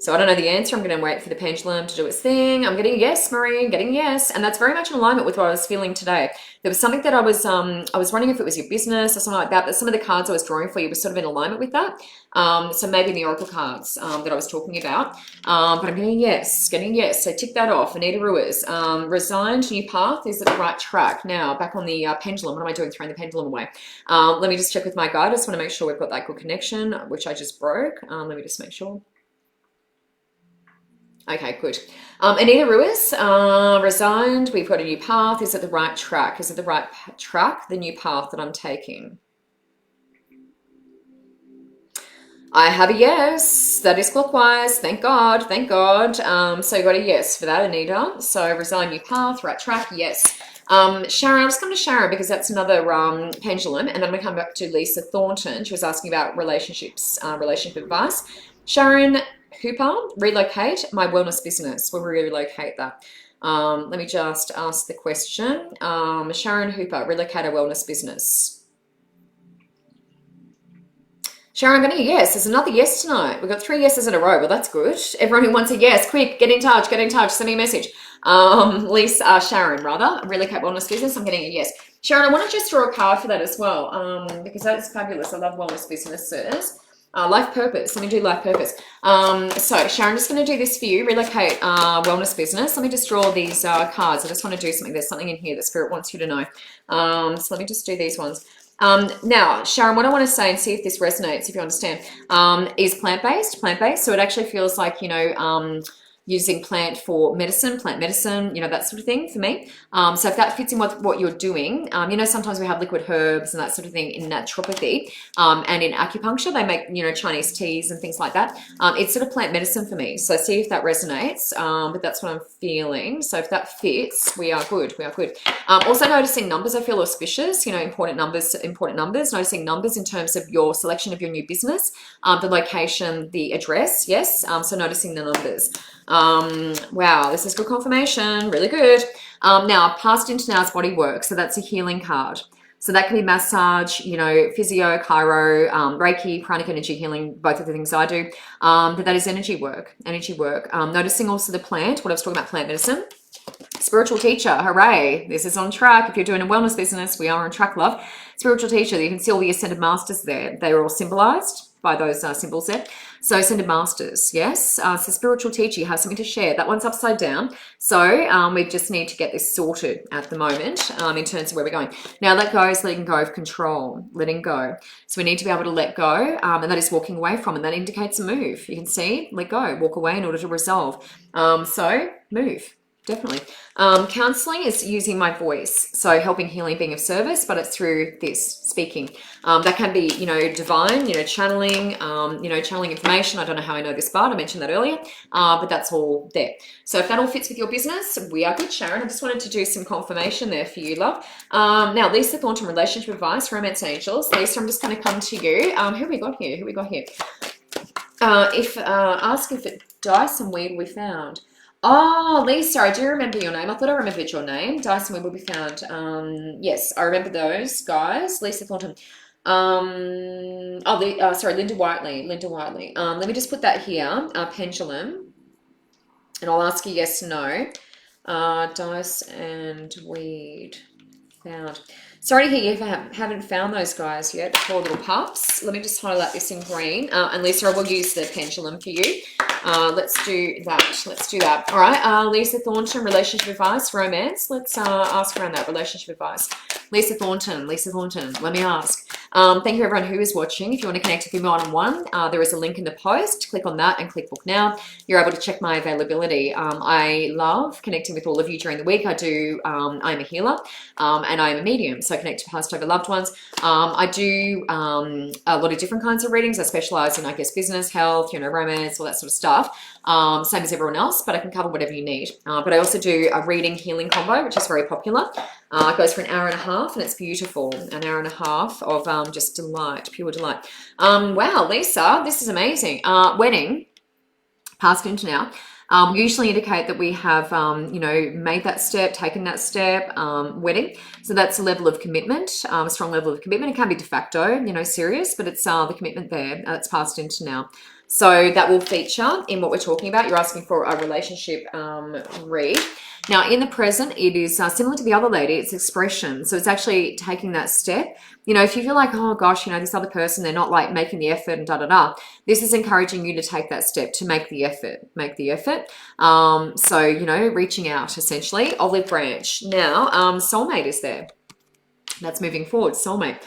So I don't know the answer. I'm going to wait for the pendulum to do its thing. I'm getting a yes, Marie, I'm getting a yes. And that's very much in alignment with what I was feeling today. There was something that I was wondering if it was your business or something like that, but some of the cards I was drawing for you were sort of in alignment with that. So maybe in the oracle cards that I was talking about. But I'm getting a yes, So tick that off. Anita Ruiz, resigned, new path is at the right track. Now, back on the pendulum. What am I doing? Throwing the pendulum away. Let me just check with my guide. I just want to make sure we've got that good connection, which I just broke. Let me just make sure. Okay, good. Anita Ruiz, resigned. We've got a new path. Is it the right track? Is it the right track, the new path that I'm taking? I have a yes. That is clockwise. Thank God. Thank God. So you got a yes for that, Anita. So resign, new path, right track. Yes. Sharon, I'll just come to Sharon because that's another pendulum. And then I'm going to come back to Lisa Thornton. She was asking about relationships, relationship advice. Sharon Hooper, relocate my wellness business. We'll relocate that. Let me just ask the question. Sharon Hooper, relocator wellness business. Sharon Benny, yes, there's another yes tonight. We've got 3 yeses in a row. Well, that's good. Everyone who wants a yes, quick, get in touch, send me a message. Lisa, Sharon, rather, relocate wellness business. I'm getting a yes. Sharon, I want to just draw a card for that as well, because that is fabulous. I love wellness businesses. Life purpose. Let me do life purpose. So Sharon, I'm just going to do this for you. Relocate wellness business. Let me just draw these cards. I just want to do something. There's something in here that Spirit wants you to know. So let me just do these ones. Now, Sharon, what I want to say, and see if this resonates, if you understand, is plant-based. So it actually feels like, you know, using plant medicine, you know, that sort of thing for me. So if that fits in with what you're doing, you know, sometimes we have liquid herbs and that sort of thing in naturopathy, and in acupuncture, they make, you know, Chinese teas and things like that. It's sort of plant medicine for me. So see if that resonates, but that's what I'm feeling. So if that fits, we are good. Also noticing numbers, I feel auspicious, you know, important numbers, noticing numbers in terms of your selection of your new business, the location, the address. Yes. So noticing the numbers. Wow, this is good confirmation. Really good. Now, past into now's body work. So that's a healing card. So that can be massage, you know, physio, chiro, Reiki, pranic energy healing, both of the things I do. But that is energy work. Noticing also the plant, what I was talking about, plant medicine. Spiritual teacher, hooray. This is on track. If you're doing a wellness business, we are on track, love. Spiritual teacher, you can see all the ascended masters there. They are all symbolized by those symbols there. So ascended masters, yes. So spiritual teacher, you have something to share. That one's upside down. So we just need to get this sorted at the moment in terms of where we're going. Now, let go is letting go of control, letting go. So we need to be able to let go, and that is walking away from, and that indicates a move. You can see, let go, walk away in order to resolve. So move. Definitely. Counseling is using my voice. So helping, healing, being of service, but it's through this speaking. That can be, you know, divine, you know, channeling information. I don't know how I know this, but I mentioned that earlier, but that's all there. So if that all fits with your business, we are good, Sharon. I just wanted to do some confirmation there for you, love. Now, Lisa Thornton, relationship advice, romance angels. Lisa, I'm just going to come to you. Who we got here? Ask if it Dyson weed we found. Oh, Lisa, I do remember your name. I thought I remembered your name. Dyson Weed will be found. Yes, I remember those guys. Lisa Thornton. Sorry, Linda Whiteley. Let me just put that here. Pendulum. And I'll ask you yes, no. Dice and weed found. Sorry to hear you haven't found those guys yet, poor little pups. Let me just highlight this in green. And Lisa, I will use the pendulum for you. Let's do that. All right, Lisa Thornton, relationship advice, romance. Let's ask around that, relationship advice. Lisa Thornton, let me ask. Thank you everyone who is watching. If you want to connect with me one-on-one, there is a link in the post. Click on that and click book now. You're able to check my availability. I love connecting with all of you during the week. I'm a healer, and I'm a medium, so I connect to past over loved ones. I do a lot of different kinds of readings. I specialize in, I guess, business, health, you know, romance, all that sort of stuff. Same as everyone else, but I can cover whatever you need. But I also do a reading healing combo, which is very popular. It goes for an hour and a half, and it's beautiful. An hour and a half of just delight, pure delight. Wow, Lisa, this is amazing. Wedding, past into now. We usually indicate that we have, you know, made that step, taken that step, wedding. So that's a level of commitment, a strong level of commitment. It can be de facto, you know, serious, but it's the commitment there. That's passed into now. So that will feature in what we're talking about. You're asking for a relationship read. Now, in the present, it is similar to the other lady. It's expression. So it's actually taking that step. You know, if you feel like, oh gosh, you know, this other person, they're not like making the effort and da-da-da. This is encouraging you to take that step, to make the effort. So, you know, reaching out, essentially. Olive branch. Now, soulmate is there. That's moving forward, soulmate.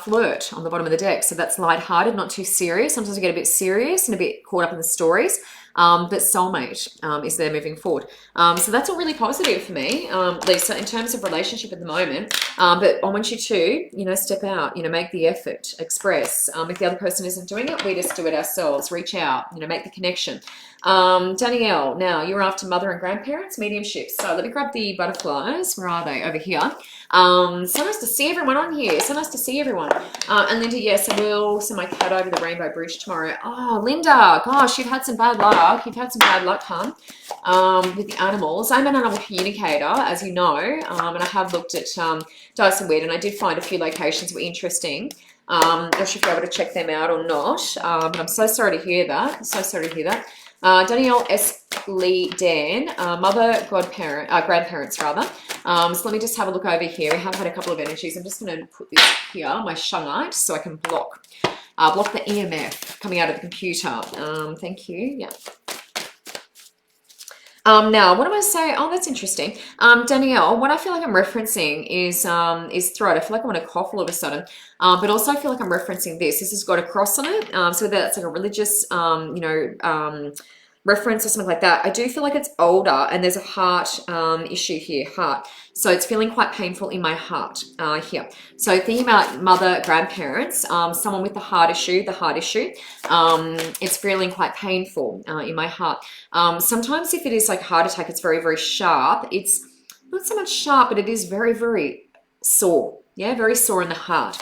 Flirt on the bottom of the deck. So that's lighthearted, not too serious. Sometimes we get a bit serious and a bit caught up in the stories. But soulmate is there moving forward. So that's all really positive for me, Lisa, in terms of relationship at the moment. But I want you to, you know, step out, you know, make the effort, express. If the other person isn't doing it, we just do it ourselves. Reach out, you know, make the connection. Danielle, now you're after mother and grandparents, mediumship. So let me grab the butterflies. Where are they? Over here. So nice to see everyone on here. So nice to see everyone. And Linda, yes, I will send my cat over the Rainbow Bridge tomorrow. Oh, Linda, gosh, you've had some bad luck. luck. You've had some bad luck, hun, with the animals. I'm an animal communicator, as you know, and I have looked at Dyson Weird, and I did find a few locations that were interesting. Not sure if you're able to check them out or not, but I'm so sorry to hear that. I'm so sorry to hear that. Danielle S. Lee Dan, grandparents rather. So let me just have a look over here. We have had a couple of energies. I'm just going to put this here, my shungite, so I can block the EMF coming out of the computer. Thank you. Yeah. Now, what am I saying? Oh, that's interesting. Danielle, what I feel like I'm referencing is throat. I feel like I want to cough all of a sudden. But also I feel like I'm referencing this. This has got a cross on it. So that's like a religious, reference or something like that. I do feel like it's older, and there's a heart issue here, heart. So it's feeling quite painful in my heart here. So thinking about mother, grandparents, someone with the heart issue, it's feeling quite painful in my heart. Sometimes if it is like a heart attack, it's very, very sharp. It's not so much sharp, but it is very, very sore. Yeah, very sore in the heart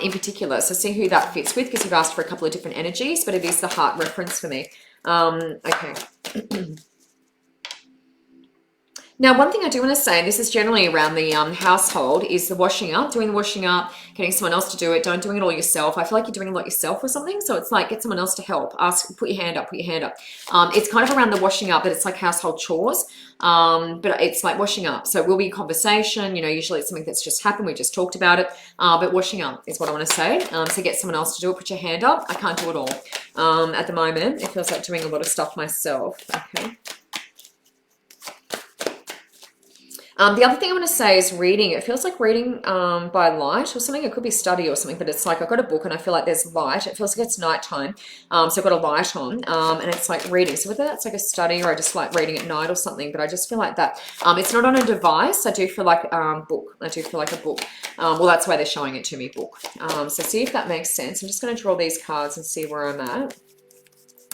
in particular. So see who that fits with, because you've asked for a couple of different energies, but it is the heart reference for me. Okay. Now, one thing I do want to say, and this is generally around the household, is the washing up, doing the washing up, getting someone else to do it. Don't doing it all yourself. I feel like you're doing a lot yourself or something. So it's like, get someone else to help. Ask, put your hand up, put your hand up. It's kind of around the washing up, but it's like household chores. But it's like washing up. So it will be a conversation, usually it's something that's just happened. We just talked about it. But washing up is what I want to say. So get someone else to do it. Put your hand up. I can't do it all. At the moment, it feels like doing a lot of stuff myself. Okay. The other thing I want to say is reading. It feels like reading by light or something. It could be study or something, but it's like I've got a book and I feel like there's light. It feels like it's nighttime. So I've got a light on and it's like reading. So whether that's like a study or I just like reading at night or something, but I just feel like that. It's not on a device. I do feel like book. I do feel like a book. Well, that's why they're showing it to me, book. So see if that makes sense. I'm just going to draw these cards and see where I'm at.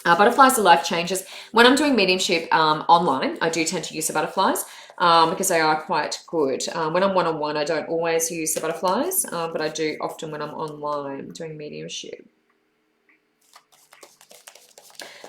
Butterflies are life changes. When I'm doing mediumship online, I do tend to use the butterflies. Because they are quite good. When I'm one-on-one, I don't always use the butterflies, but I do often when I'm online doing mediumship.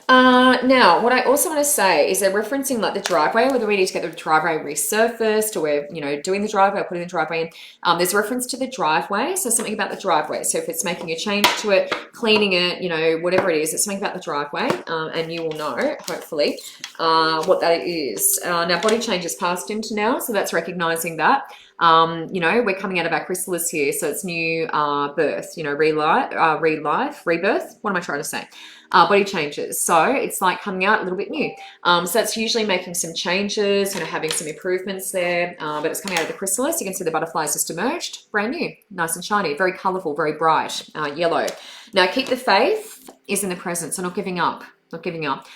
Now, what I also want to say is they're referencing like the driveway, whether we need to get the driveway resurfaced or we're, doing the driveway or putting the driveway in. There's reference to the driveway, so something about the driveway. So if it's making a change to it, cleaning it, whatever it is, it's something about the driveway, and you will know, hopefully, what that is. Now, body change is passed into now, so that's recognizing that. We're coming out of our chrysalis here, so it's new birth, rebirth. What am I trying to say? Body changes. So it's like coming out a little bit new. So that's usually making some changes, having some improvements there, but it's coming out of the chrysalis. You can see the butterflies just emerged, brand new, nice and shiny, very colorful, very bright, yellow. Now, keep the faith is in the present, so not giving up, not giving up.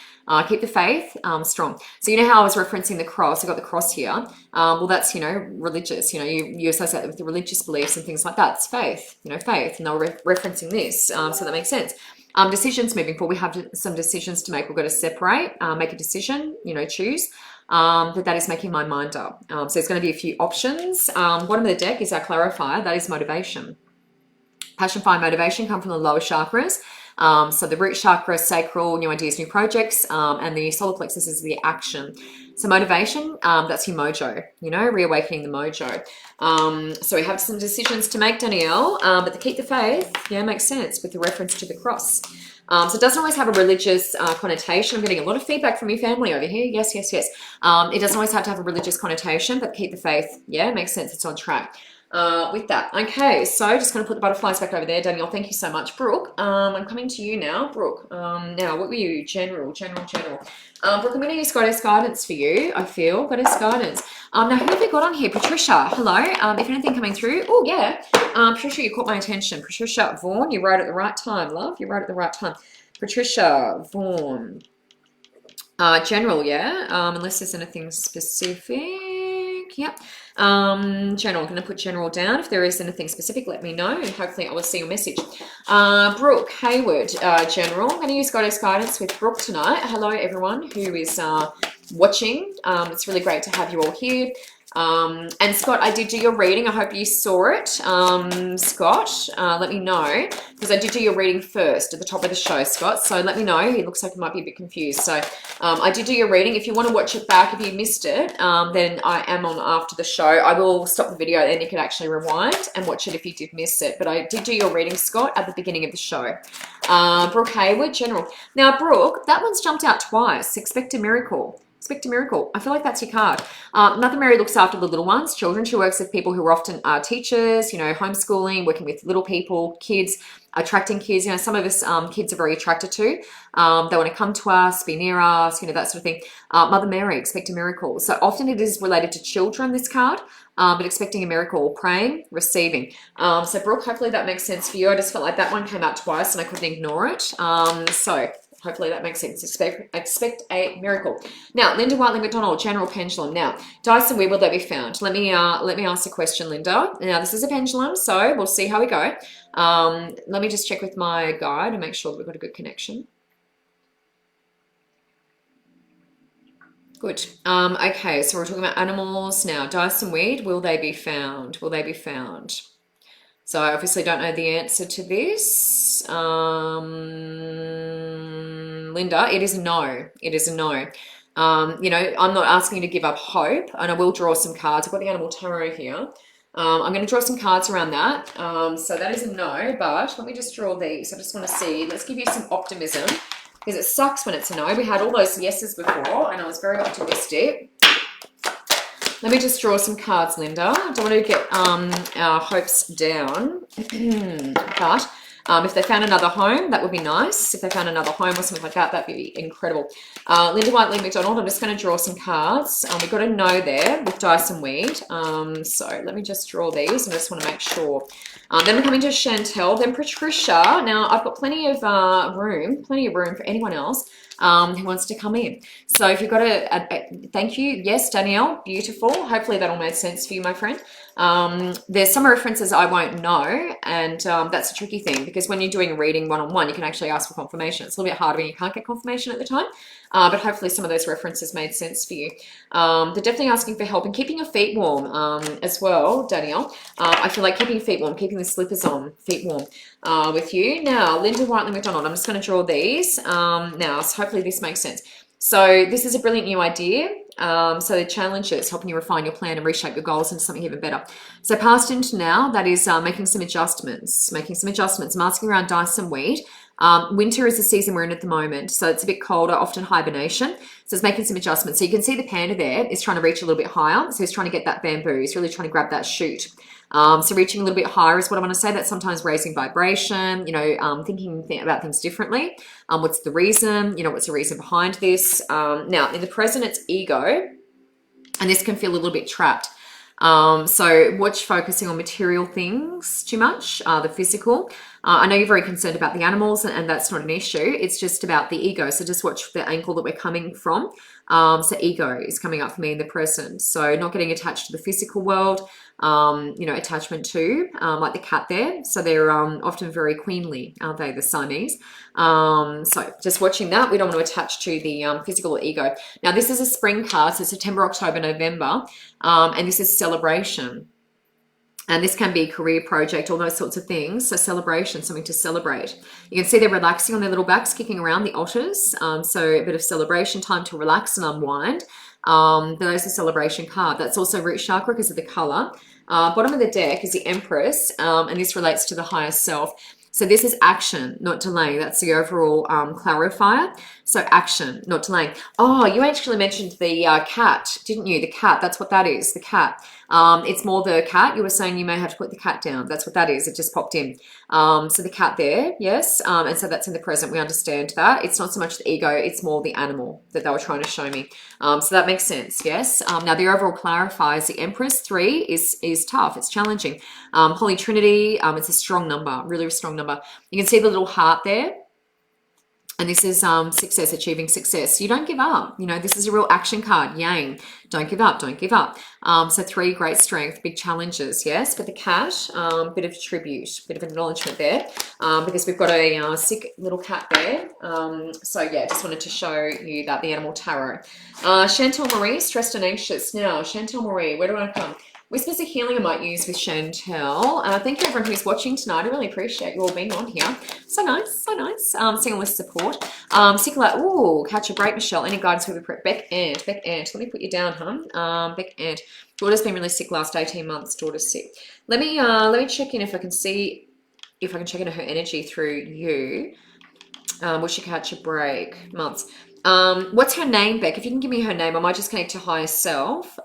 Keep the faith strong. So you know how I was referencing the cross? I got the cross here. Well, that's, religious. You associate it with the religious beliefs and things like that. It's faith, faith. And they were referencing this. So that makes sense. Decisions moving forward. We have some decisions to make. We've got to separate, make a decision, choose. That is making my mind up. So there's going to be a few options. Bottom of the deck is our clarifier. That is motivation. Passion, fire, motivation come from the lower chakras. So the root chakra, sacral, new ideas, new projects, and the solar plexus is the action. So motivation, that's your mojo, reawakening the mojo. So we have some decisions to make, Danielle, but to keep the faith, makes sense with the reference to the cross. So it doesn't always have a religious connotation. I'm getting a lot of feedback from your family over here. Yes, yes, yes. It doesn't always have to have a religious connotation, but keep the faith. Yeah, makes sense. It's on track. With that. Okay, so just going to put the butterflies back over there. Danielle, thank you so much. Brooke, I'm coming to you now. Brooke, now what were you? General. Brooke, I'm going to use Goddess Guidance for you, I feel. Goddess Guidance. Now, who have we got on here? Patricia, hello. If anything coming through. Oh, yeah. Patricia, you caught my attention. Patricia Vaughan, you wrote at the right time, love. You wrote at the right time. Patricia Vaughan. General, yeah. Unless there's anything specific. Yep. General, I'm going to put general down. If there is anything specific, let me know, and hopefully I will see your message. Brooke Hayward, general. I'm going to use Goddess Guidance with Brooke tonight. Hello, everyone who is watching. It's really great to have you all here. And Scott, I did do your reading. I hope you saw it. Scott, let me know, because I did do your reading first at the top of the show, Scott. So let me know. He looks like he might be a bit confused. So I did do your reading. If you want to watch it back, if you missed it, then I am on after the show. I will stop the video and you can actually rewind and watch it if you did miss it. But I did do your reading, Scott, at the beginning of the show. Brooke Hayward, General. Now, Brooke, that one's jumped out twice. Expect a miracle. Expect a miracle. I feel like that's your card. Mother Mary looks after the little ones, children. She works with people who are often teachers, you know, homeschooling, working with little people, kids, attracting kids. You know, some of us kids are very attracted to. They want to come to us, be near us, you know, that sort of thing. Mother Mary, expect a miracle. So often it is related to children, this card, but expecting a miracle, praying, receiving. So Brooke, hopefully that makes sense for you. I just felt like that one came out twice and I couldn't ignore it. So hopefully that makes sense. Expect a miracle. Now, Linda Whiteley McDonald, General Pendulum. Now, Dyson, where will they be found? Let me ask a question, Linda. Now, this is a pendulum, so we'll see how we go. Let me just check with my guide and make sure that we've got a good connection. Good. Okay, so we're talking about animals now. Dyson weed, will they be found? Will they be found? So I obviously don't know the answer to this. Linda, it is a no. It is a no. You know, I'm not asking you to give up hope, and I will draw some cards. I've got the Animal Tarot here. I'm going to draw some cards around that. So that is a no, but let me just draw these. I just want to see. Let's give you some optimism, because it sucks when it's a no. We had all those yeses before, and I was very optimistic. Let me just draw some cards, Linda. I don't want to get our hopes down. But if they found another home, that would be nice. If they found another home or something like that, that'd be incredible. Linda Whiteley McDonald, I'm just going to draw some cards. We've got a no there with Dyson Weed. So let me just draw these. I just want to make sure. Then we're coming to Chantel, then Patricia. Now, I've got plenty of room for anyone else who wants to come in. So if you've got thank you. Yes, Danielle, beautiful. Hopefully that all made sense for you, my friend. There's some references I won't know, and that's a tricky thing, because when you're doing a reading one-on-one, you can actually ask for confirmation. It's a little bit harder when you can't get confirmation at the time, but hopefully some of those references made sense for you. They're definitely asking for help and keeping your feet warm as well, Danielle. I feel like keeping your feet warm, keeping the slippers on, feet warm with you. Now, Linda Whiteley McDonald, I'm just going to draw these now, so hopefully this makes sense. So this is a brilliant new idea. So the challenges, helping you refine your plan and reshape your goals into something even better. So past into now, that is making some adjustments. Masking around Dyson Weed. Winter is the season we're in at the moment, so it's a bit colder, often hibernation. So it's making some adjustments. So you can see the panda there is trying to reach a little bit higher. So he's trying to get that bamboo. He's really trying to grab that shoot. So reaching a little bit higher is what I want to say. That's sometimes raising vibration, you know, thinking about things differently. What's the reason? You know, what's the reason behind this? Now, in the present, it's ego, and this can feel a little bit trapped. So watch focusing on material things too much, the physical. I know you're very concerned about the animals, and that's not an issue. It's just about the ego. So just watch the angle that we're coming from. So ego is coming up for me in the present. So not getting attached to the physical world, you know, attachment to, like the cat there. So they're often very queenly, aren't they, the Siamese? So just watching that, we don't want to attach to the physical or ego. Now, this is a spring card, so September, October, November, and this is celebration. And this can be a career project, all those sorts of things. So celebration, something to celebrate. You can see they're relaxing on their little backs, kicking around, the otters. So a bit of celebration, time to relax and unwind. There's a celebration card. That's also root chakra because of the color. Bottom of the deck is the Empress, and this relates to the higher self. So this is action, not delaying. That's the overall clarifier. So action, not delaying. Oh, you actually mentioned the cat, didn't you? The cat, that's what that is, the cat. It's more the cat. You were saying you may have to put the cat down. That's what that is. It just popped in. So the cat there, yes. And so that's in the present. We understand that. It's not so much the ego, it's more the animal that they were trying to show me. So that makes sense, yes. Now the overall clarifies the Empress 3 is tough. It's challenging. Holy Trinity, it's a strong number, really strong number. You can see the little heart there. And this is success, achieving success. You don't give up. You know, this is a real action card. Yang, don't give up, don't give up. So 3, great strength, big challenges, yes. But the cat, bit of tribute, bit of acknowledgement there, because we've got a sick little cat there. So yeah, just wanted to show you that, the animal tarot. Chantal Marie, stressed and anxious. Now, Chantal Marie, where do I come? Whispers of healing I might use with Chantel. Thank you everyone who's watching tonight. I really appreciate you all being on here. So nice, so nice. Single with support. Singular, ooh, catch a break, Michelle. Any guidance with Beck Ant. Beck Ant. Let me put you down, huh? Beck Ant. Daughter's been really sick last 18 months. Daughter's sick. Let me check in if I can see if I can check into her energy through you. Will she catch a break? Months. What's her name, Beck? If you can give me her name, I might just connect to higher self.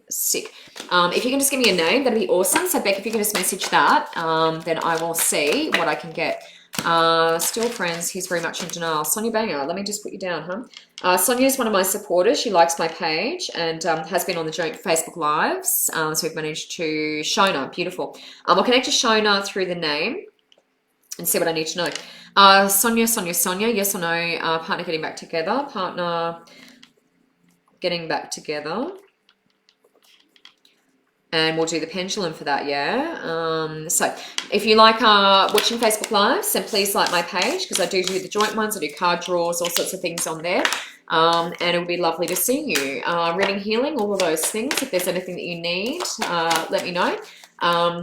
Sick. If you can just give me a name, that'd be awesome. So Beck, if you can just message that, then I will see what I can get. Still friends, he's very much in denial. Sonia Banger, let me just put you down, huh? Sonia is one of my supporters. She likes my page and has been on the joint Facebook Lives. So we've managed to, Shona, beautiful. I'll connect to Shona through the name and see what I need to know. Sonia, yes or no? Partner getting back together. Partner getting back together. And we'll do the pendulum for that, yeah? So if you like watching Facebook Lives, then please like my page, because I do the joint ones. I do card draws, all sorts of things on there. And it would be lovely to see you. Reading, healing, all of those things. If there's anything that you need, let me know.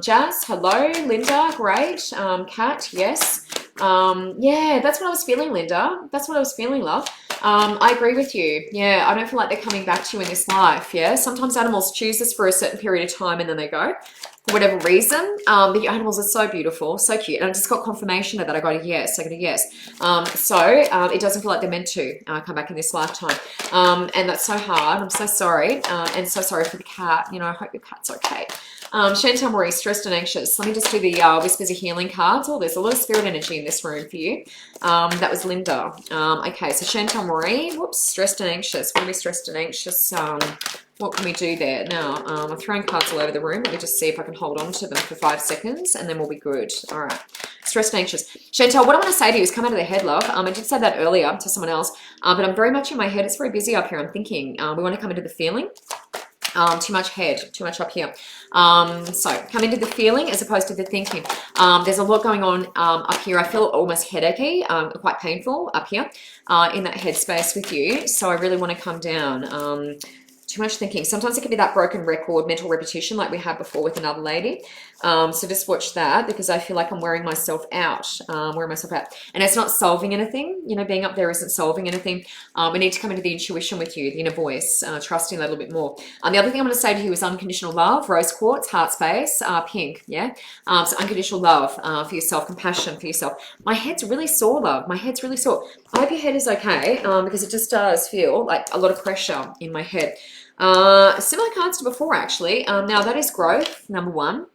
Jazz, hello. Linda, great. Kat, yes. Yeah, that's what I was feeling, Linda. That's what I was feeling, love. I agree with you. Yeah, I don't feel like they're coming back to you in this life. Yeah, sometimes animals choose us for a certain period of time and then they go for whatever reason. But your animals are so beautiful, so cute. And I just got confirmation of that. I got a yes. I got a yes. It doesn't feel like they're meant to come back in this lifetime. And that's so hard. I'm so sorry. And so sorry for the cat. You know, I hope your cat's okay. Chantal Marie, stressed and anxious. Let me just do the Whispers of Healing cards. Oh, there's a lot of spirit energy in this room for you. That was Linda. Okay, so Chantal Marie, whoops, stressed and anxious. What are we stressed and anxious? What can we do there? Now, I'm throwing cards all over the room. Let me just see if I can hold on to them for 5 seconds and then we'll be good. All right. Stressed and anxious. Chantal, what I want to say to you is come out of the head, love. I did say that earlier to someone else, but I'm very much in my head. It's very busy up here. I'm thinking we want to come into the feeling. Too much head, too much up here. So come into the feeling as opposed to the thinking. There's a lot going on up here. I feel almost headachy, quite painful up here in that headspace with you. So I really want to come down. Too much thinking. Sometimes it can be that broken record, mental repetition like we had before with another lady. So just watch that because I feel like I'm wearing myself out. And it's not solving anything. You know, being up there isn't solving anything. We need to come into the intuition with you, the inner voice, trusting a little bit more. The other thing I'm going to say to you is unconditional love, rose quartz, heart space, pink, yeah? So unconditional love for yourself, compassion for yourself. My head's really sore, love. My head's really sore. I hope your head is okay because it just does feel like a lot of pressure in my head. Similar cards to before, actually. Now, that is growth, number 1.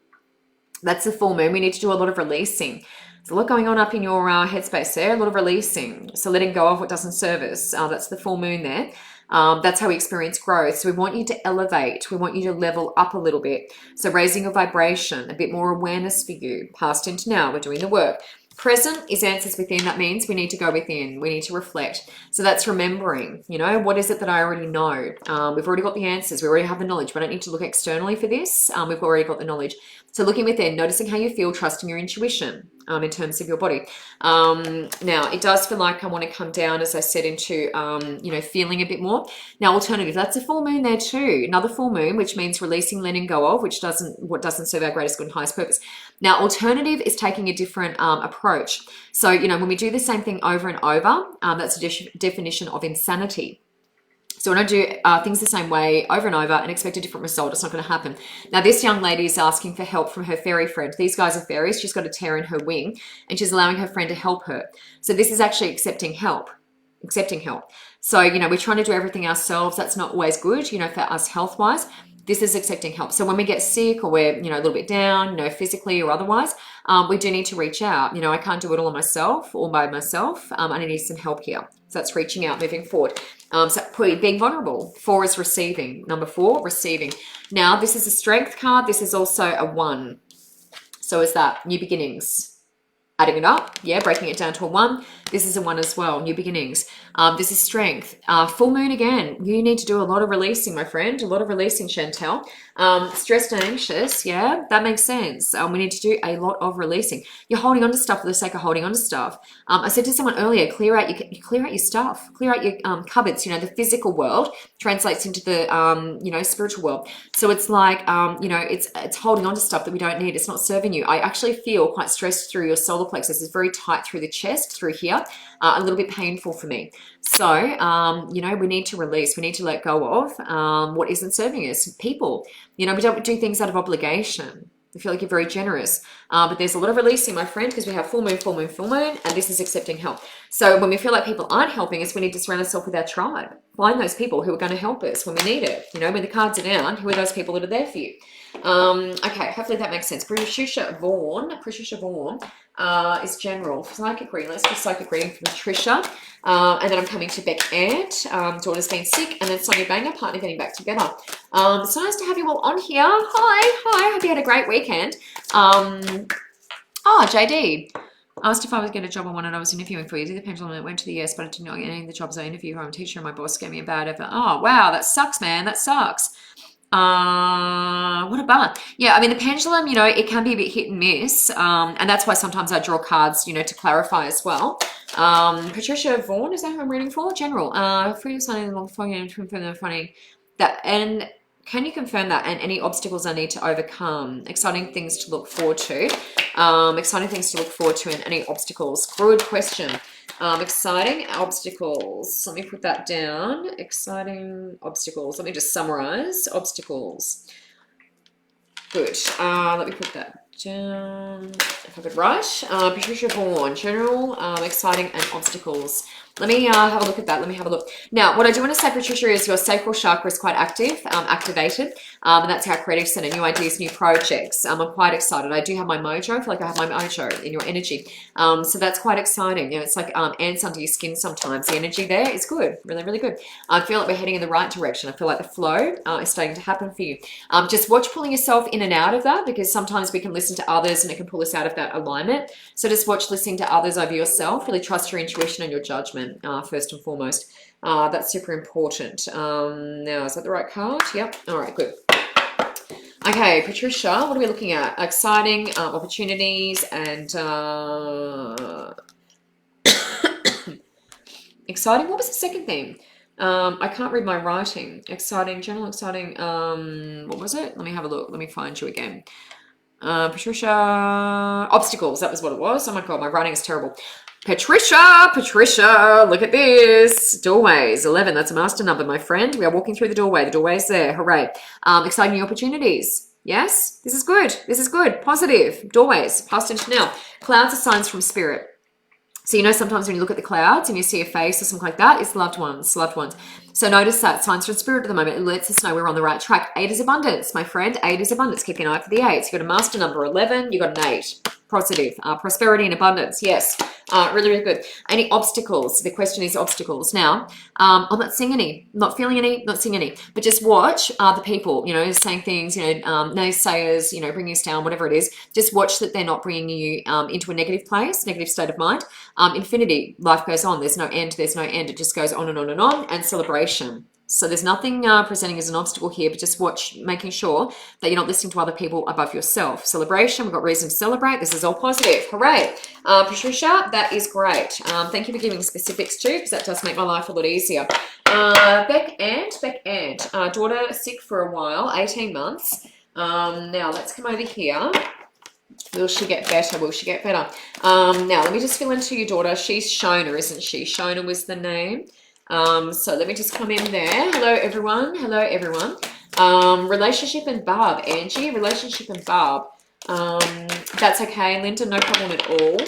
That's the full moon. We need to do a lot of releasing. There's a lot going on up in your headspace there, a lot of releasing. So letting go of what doesn't serve us. That's the full moon there. That's how we experience growth. So we want you to elevate. We want you to level up a little bit. So raising your vibration, a bit more awareness for you. Past into now, we're doing the work. Present is answers within. That means we need to go within. We need to reflect. So that's remembering, you know, what is it that I already know? We've already got the answers. We already have the knowledge. We don't need to look externally for this. We've already got the knowledge. So looking within, noticing how you feel, trusting your intuition in terms of your body. Now, it does feel like I want to come down, as I said, into, you know, feeling a bit more. Now, alternative, that's a full moon there too. Another full moon, which means releasing, letting go of, what doesn't serve our greatest good and highest purpose. Now, alternative is taking a different approach. So, you know, when we do the same thing over and over, that's a definition of insanity. So when I do things the same way over and over and expect a different result, it's not going to happen. Now, this young lady is asking for help from her fairy friend. These guys are fairies. She's got a tear in her wing and she's allowing her friend to help her. So this is actually accepting help. So, you know, we're trying to do everything ourselves. That's not always good, you know, for us health-wise. This is accepting help. So when we get sick or we're, you know, a little bit down, you know, physically or otherwise, we do need to reach out. You know, I can't do it all on myself or by myself. I need some help here. So that's reaching out, moving forward. So being vulnerable. 4 is receiving. Number 4, receiving. Now, this is a strength card. This is also a 1. So is that new beginnings. Adding it up, yeah, breaking it down to a 1. This is a 1 as well, new beginnings. This is strength. Full moon again. You need to do a lot of releasing, my friend, a lot of releasing, Chantel. Stressed and anxious, yeah, that makes sense. We need to do a lot of releasing. You're holding on to stuff for the sake of holding on to stuff. I said to someone earlier, clear out your stuff, clear out your cupboards. The physical world translates into the spiritual world. So it's like it's holding on to stuff that we don't need. It's not serving you. I actually feel quite stressed through your solar plexus. It's very tight through the chest, through here, a little bit painful for me. So we need to release. We need to let go of what isn't serving us. People, we don't do things out of obligation. I feel like you're very generous. But there's a lot of releasing, my friend, because we have full moon, full moon, full moon, and this is accepting help. So when we feel like people aren't helping us, we need to surround ourselves with our tribe. Find those people who are going to help us when we need it. When the cards are down, who are those people that are there for you? Okay, hopefully that makes sense. Patricia Vaughan is general. Psychic reading. Let's do psychic reading from Patricia. And then I'm coming to Beck Ant. Daughter's been sick. And then Sonia Banger, partner getting back together. It's nice to have you all on here. Hi. Hope you had a great weekend. JD. Asked if I was getting a job I wanted. I was interviewing for you. Did the pendulum and it went to the yes, but I didn't know any of the jobs I interviewed. I'm a teacher and my boss gave me a bad effort. Oh, wow. That sucks, man. That sucks. What a bummer. Yeah, I mean, the pendulum, it can be a bit hit and miss. And that's why sometimes I draw cards, to clarify as well. Patricia Vaughan, is that who I'm reading for? General. Free signing along funny that, and can you confirm that? And any obstacles I need to overcome? Exciting things to look forward to. And any obstacles? Good question. Exciting obstacles. Let me put that down. Exciting obstacles. Let me just summarize. Obstacles. Good. Let me put that down. If I could write. Patricia Vaughan. General, exciting and obstacles. Let me have a look at that. Let me have a look. Now, what I do want to say, Patricia, is your sacral chakra is quite activated. And that's our creative center, new ideas, new projects. I'm quite excited. I do have my mojo. I feel like I have my mojo in your energy. So that's quite exciting. It's like ants under your skin sometimes. The energy there is good. Really, really good. I feel like we're heading in the right direction. I feel like the flow is starting to happen for you. Just watch pulling yourself in and out of that, because sometimes we can listen to others and it can pull us out of that alignment. So just watch listening to others over yourself. Really trust your intuition and your judgment. First and foremost, that's super important. Now, is that the right card? Yep. All right, good. Okay, Patricia, what are we looking at? Exciting opportunities and exciting. What was the second thing? I can't read my writing. Exciting, general, exciting. What was it? Let me have a look. Let me find you again. Patricia, obstacles. That was what it was. Oh my God, my writing is terrible. Patricia, look at this. Doorways, 11. That's a master number, my friend. We are walking through the doorway. The doorway is there. Hooray. Exciting new opportunities. Yes, this is good. This is good. Positive. Doorways, past into now. Clouds are signs from spirit. So, sometimes when you look at the clouds and you see a face or something like that, it's loved ones. So notice that. Signs from spirit at the moment. It lets us know we're on the right track. 8 is abundance, my friend. 8 is abundance. Keep an eye for the 8s. You got a master number 11. You got an 8. Positive. Prosperity and abundance. Yes. Really, really good. Any obstacles? The question is obstacles. Now, I'm not seeing any, not feeling any, not seeing any, but just watch the people, saying things, naysayers, bringing us down, whatever it is. Just watch that they're not bringing you into a negative place, negative state of mind. Infinity, life goes on. There's no end. It just goes on and on and on. And celebration. So there's nothing presenting as an obstacle here, but just watch, making sure that you're not listening to other people above yourself. Celebration, we've got reason to celebrate. This is all positive. Hooray. Patricia, that is great. Thank you for giving specifics too, because that does make my life a lot easier. Beck Ant, daughter sick for a while, 18 months. Now let's come over here. Will she get better? Now let me just fill into your daughter. She's Shona, isn't she? Shona was the name. So let me just come in there. Hello, everyone. Relationship and Barb. Angie, relationship and Barb. That's okay, Linda, no problem at all.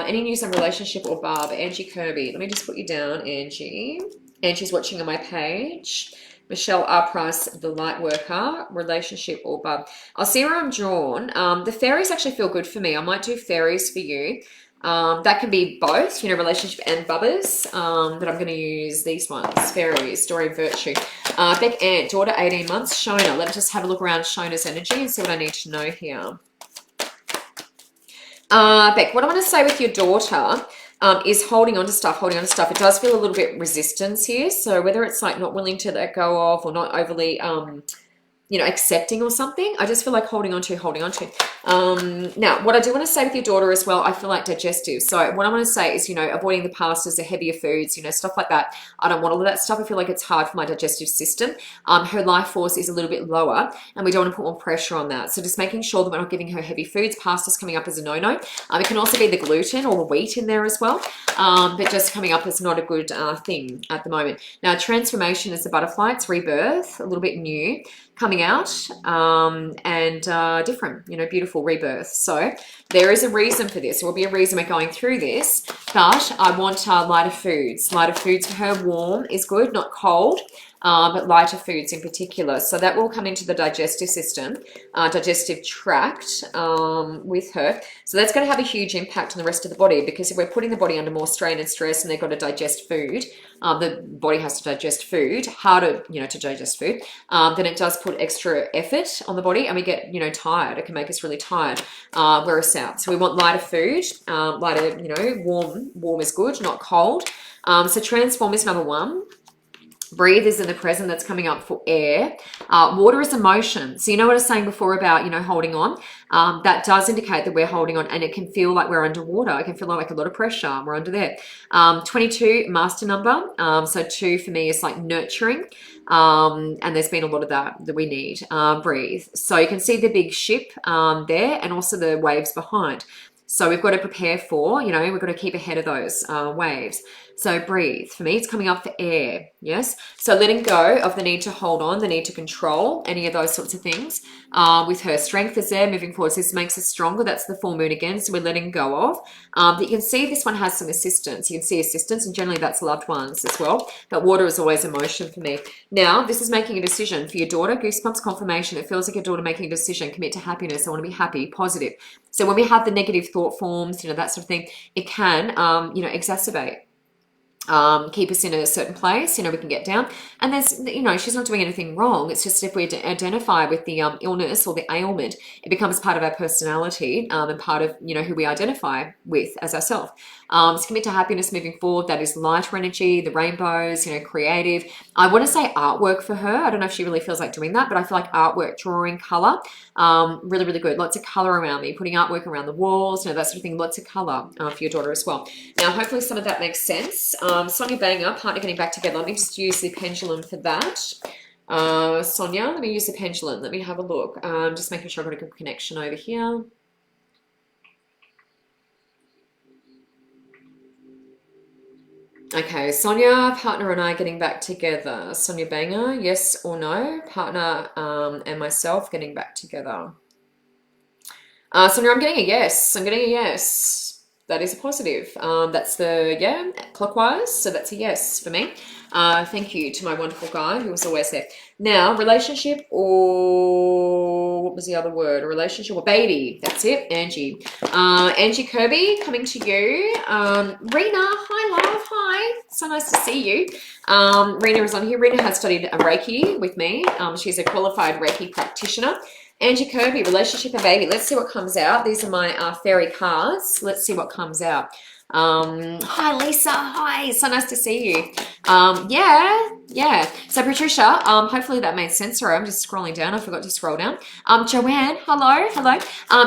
Any news on relationship or Barb? Angie Kirby. Let me just put you down, Angie. Angie's watching on my page. Michelle R. Price, the light worker, relationship or Barb. I'll see where I'm drawn. The fairies actually feel good for me. I might do fairies for you. That can be both, relationship and bubbers, but I'm going to use these ones, fairies, story of virtue. Beck Ant, daughter 18 months, Shona. Let me just have a look around Shona's energy and see what I need to know here. Beck, what I want to say with your daughter is holding on to stuff, holding on to stuff. It does feel a little bit resistance here. So whether it's like not willing to let go of or not overly you know, accepting or something. I just feel like holding on to, holding on to. Now, what I do want to say with your daughter as well, I feel like digestive. So what I want to say is, you know, avoiding the pastas, the heavier foods, you know, stuff like that. I don't want all of that stuff. I feel like it's hard for my digestive system. Her life force is a little bit lower and we don't want to put more pressure on that. So just making sure that we're not giving her heavy foods. Pasta's coming up as a no-no. It can also be the gluten or the wheat in there as well. But just coming up as not a good thing at the moment. Now, transformation is the butterfly. It's rebirth, a little bit new coming out and different, you know, beautiful rebirth. So there is a reason for this. There will be a reason we're going through this, but I want lighter foods. Lighter foods for her. Warm is good, not cold, but lighter foods in particular. So that will come into the digestive system, digestive tract with her. So that's going to have a huge impact on the rest of the body, because if we're putting the body under more strain and stress and they've got to digest food, the body has to digest food, harder, you know, to digest food, then it does put extra effort on the body and we get, you know, tired. It can make us really tired, wear us out. So we want lighter food, lighter, you know, warm is good, not cold. So transform is number one. Breathe is in the present. That's coming up for air. Water is emotion. So you know what I was saying before about, you know, holding on. That does indicate that we're holding on and it can feel like we're underwater. It can feel like a lot of pressure. We're under there. 22, master number. So 2 for me is like nurturing. And there's been a lot of that we need. Breathe. So you can see the big ship there and also the waves behind. So we've got to prepare for, you know, we've got to keep ahead of those waves. So breathe. For me, it's coming up for air. Yes. So letting go of the need to hold on, the need to control, any of those sorts of things. With her, strength is there moving forward. So this makes us stronger. That's the full moon again. So we're letting go of. But you can see this one has some assistance. You can see assistance, and generally that's loved ones as well. But water is always emotion for me. Now, this is making a decision for your daughter. Goosebumps confirmation. It feels like your daughter making a decision. Commit to happiness. I want to be happy, positive. So when we have the negative thought forms, you know, that sort of thing, it can, you know, exacerbate. Keep us in a certain place, you know, we can get down. And there's, you know, she's not doing anything wrong. It's just if we identify with the illness or the ailment, it becomes part of our personality and part of, you know, who we identify with as ourselves. So commit to happiness moving forward. That is lighter energy, the rainbows, you know, creative. I want to say artwork for her. I don't know if she really feels like doing that, but I feel like artwork, drawing, color, really, really good. Lots of color around me, putting artwork around the walls, you know, that sort of thing. Lots of color for your daughter as well. Now, hopefully some of that makes sense. Sonia Banger, partner getting back together. Let me just use the pendulum for that. Sonia, let me use the pendulum. Let me have a look. Just making sure I've got a good connection over here. Okay, Sonia, partner and I getting back together. Sonia Banger, yes or no? Partner and myself getting back together. Sonia, I'm getting a yes. I'm getting a yes. That is a positive. That's the, yeah, clockwise. So that's a yes for me. Thank you to my wonderful guy who was always there. Now, relationship or what was the other word? A relationship or baby. That's it. Angie. Angie Kirby coming to you. Rena, hi love. Hi. So nice to see you. Rena is on here. Rena has studied Reiki with me. She's a qualified Reiki practitioner. Angie Kirby, relationship and baby. Let's see what comes out. These are my fairy cards. Let's see what comes out. Hi, Lisa. Hi. So nice to see you. Yeah. So, Patricia, hopefully that made sense. Sorry, I'm just scrolling down. I forgot to scroll down. Joanne, hello.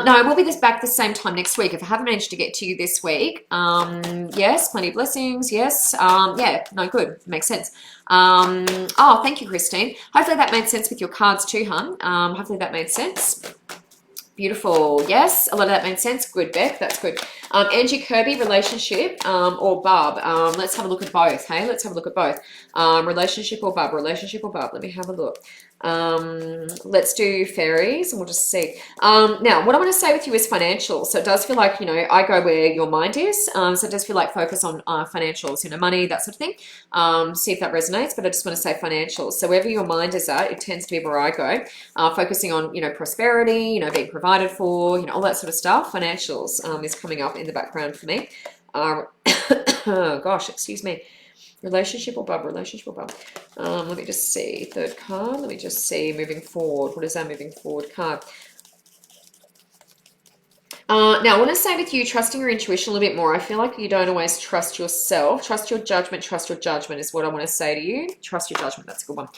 No, I will be back the same time next week. If I haven't managed to get to you this week, yes, plenty of blessings. Yes. Yeah, no, good. Makes sense. Oh, thank you, Christine. Hopefully that made sense with your cards too, hun. Hopefully that made sense. Beautiful. Yes, a lot of that made sense. Good, Beth. That's good. Angie Kirby, relationship or bub. Let's have a look at both. Hey, let's have a look at both. Relationship or bub. Relationship or bub. Let me have a look. Let's do fairies and we'll just see. Now, what I want to say with you is financial. So it does feel like, you know, I go where your mind is. So it does feel like focus on financials, you know, money, that sort of thing. See if that resonates, but I just want to say financials. So wherever your mind is at, it tends to be where I go. Focusing on, you know, prosperity, you know, being provided for, you know, all that sort of stuff. Financials is coming up in the background for me. Oh, gosh, excuse me. Relationship or bub, relationship or bub. Let me just see. Third card. Let me just see moving forward. What is our moving forward card? Now, I want to say with you, trusting your intuition a little bit more. I feel like you don't always trust yourself. Trust your judgment. Trust your judgment is what I want to say to you. Trust your judgment. That's a good one.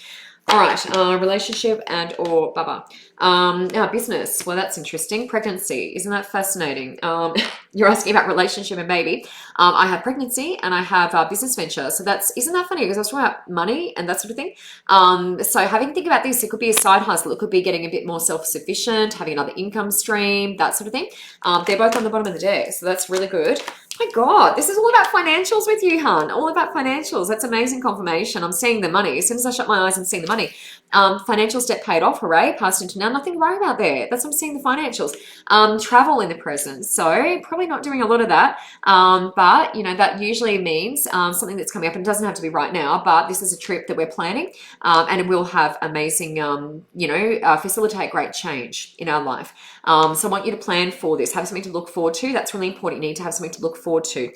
All right, relationship and or baba. Now business. Well, that's interesting. Pregnancy. Isn't that fascinating? You're asking about relationship and baby. I have pregnancy and I have a business venture. So isn't that funny? Because I was talking about money and that sort of thing. So having to think about this, it could be a side hustle. It could be getting a bit more self-sufficient, having another income stream, that sort of thing. They're both on the bottom of the deck. So that's really good. My God, this is all about financials with you, hun. All about financials. That's amazing confirmation. I'm seeing the money. As soon as I shut my eyes, I'm seeing the money. Financial step paid off. Hooray. Passed into now. Nothing to worry about there. That's what I'm seeing the financials. Travel in the present. So probably not doing a lot of that. But, you know, that usually means something that's coming up. And it doesn't have to be right now. But this is a trip that we're planning. And it will have amazing, facilitate great change in our life. So I want you to plan for this. Have something to look forward to. That's really important. You need to have something to look forward to.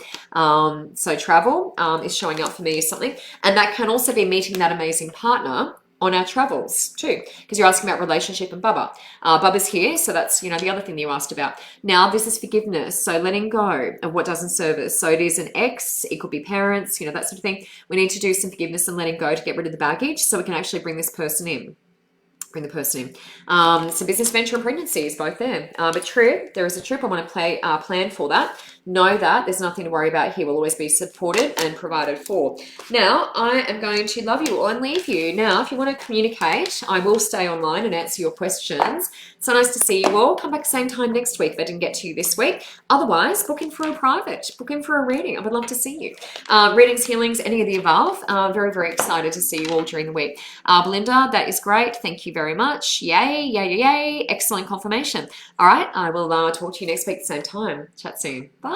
So travel is showing up for me as something. And that can also be meeting that amazing partner on our travels too, because you're asking about relationship and Bubba. Bubba's here, so that's, you know, the other thing that you asked about. Now, this is forgiveness, so letting go of what doesn't serve us. So it is an ex, it could be parents, you know, that sort of thing. We need to do some forgiveness and letting go to get rid of the baggage so we can actually bring this person in. Bring the person in. So business venture and pregnancy is both there. But trip, there is a trip. I want to plan for that. Know that there's nothing to worry about here. We'll always be supported and provided for. Now, I am going to love you all and leave you. Now, if you want to communicate, I will stay online and answer your questions. So nice to see you all. Come back same time next week if I didn't get to you this week. Otherwise, book in for a private. Book in for a reading. I would love to see you. Readings, healings, any of the above. Very, very excited to see you all during the week. Belinda, that is great. Thank you very much. Yay, yay, yay, yay. Excellent confirmation. All right, I will talk to you next week at the same time. Chat soon. Bye.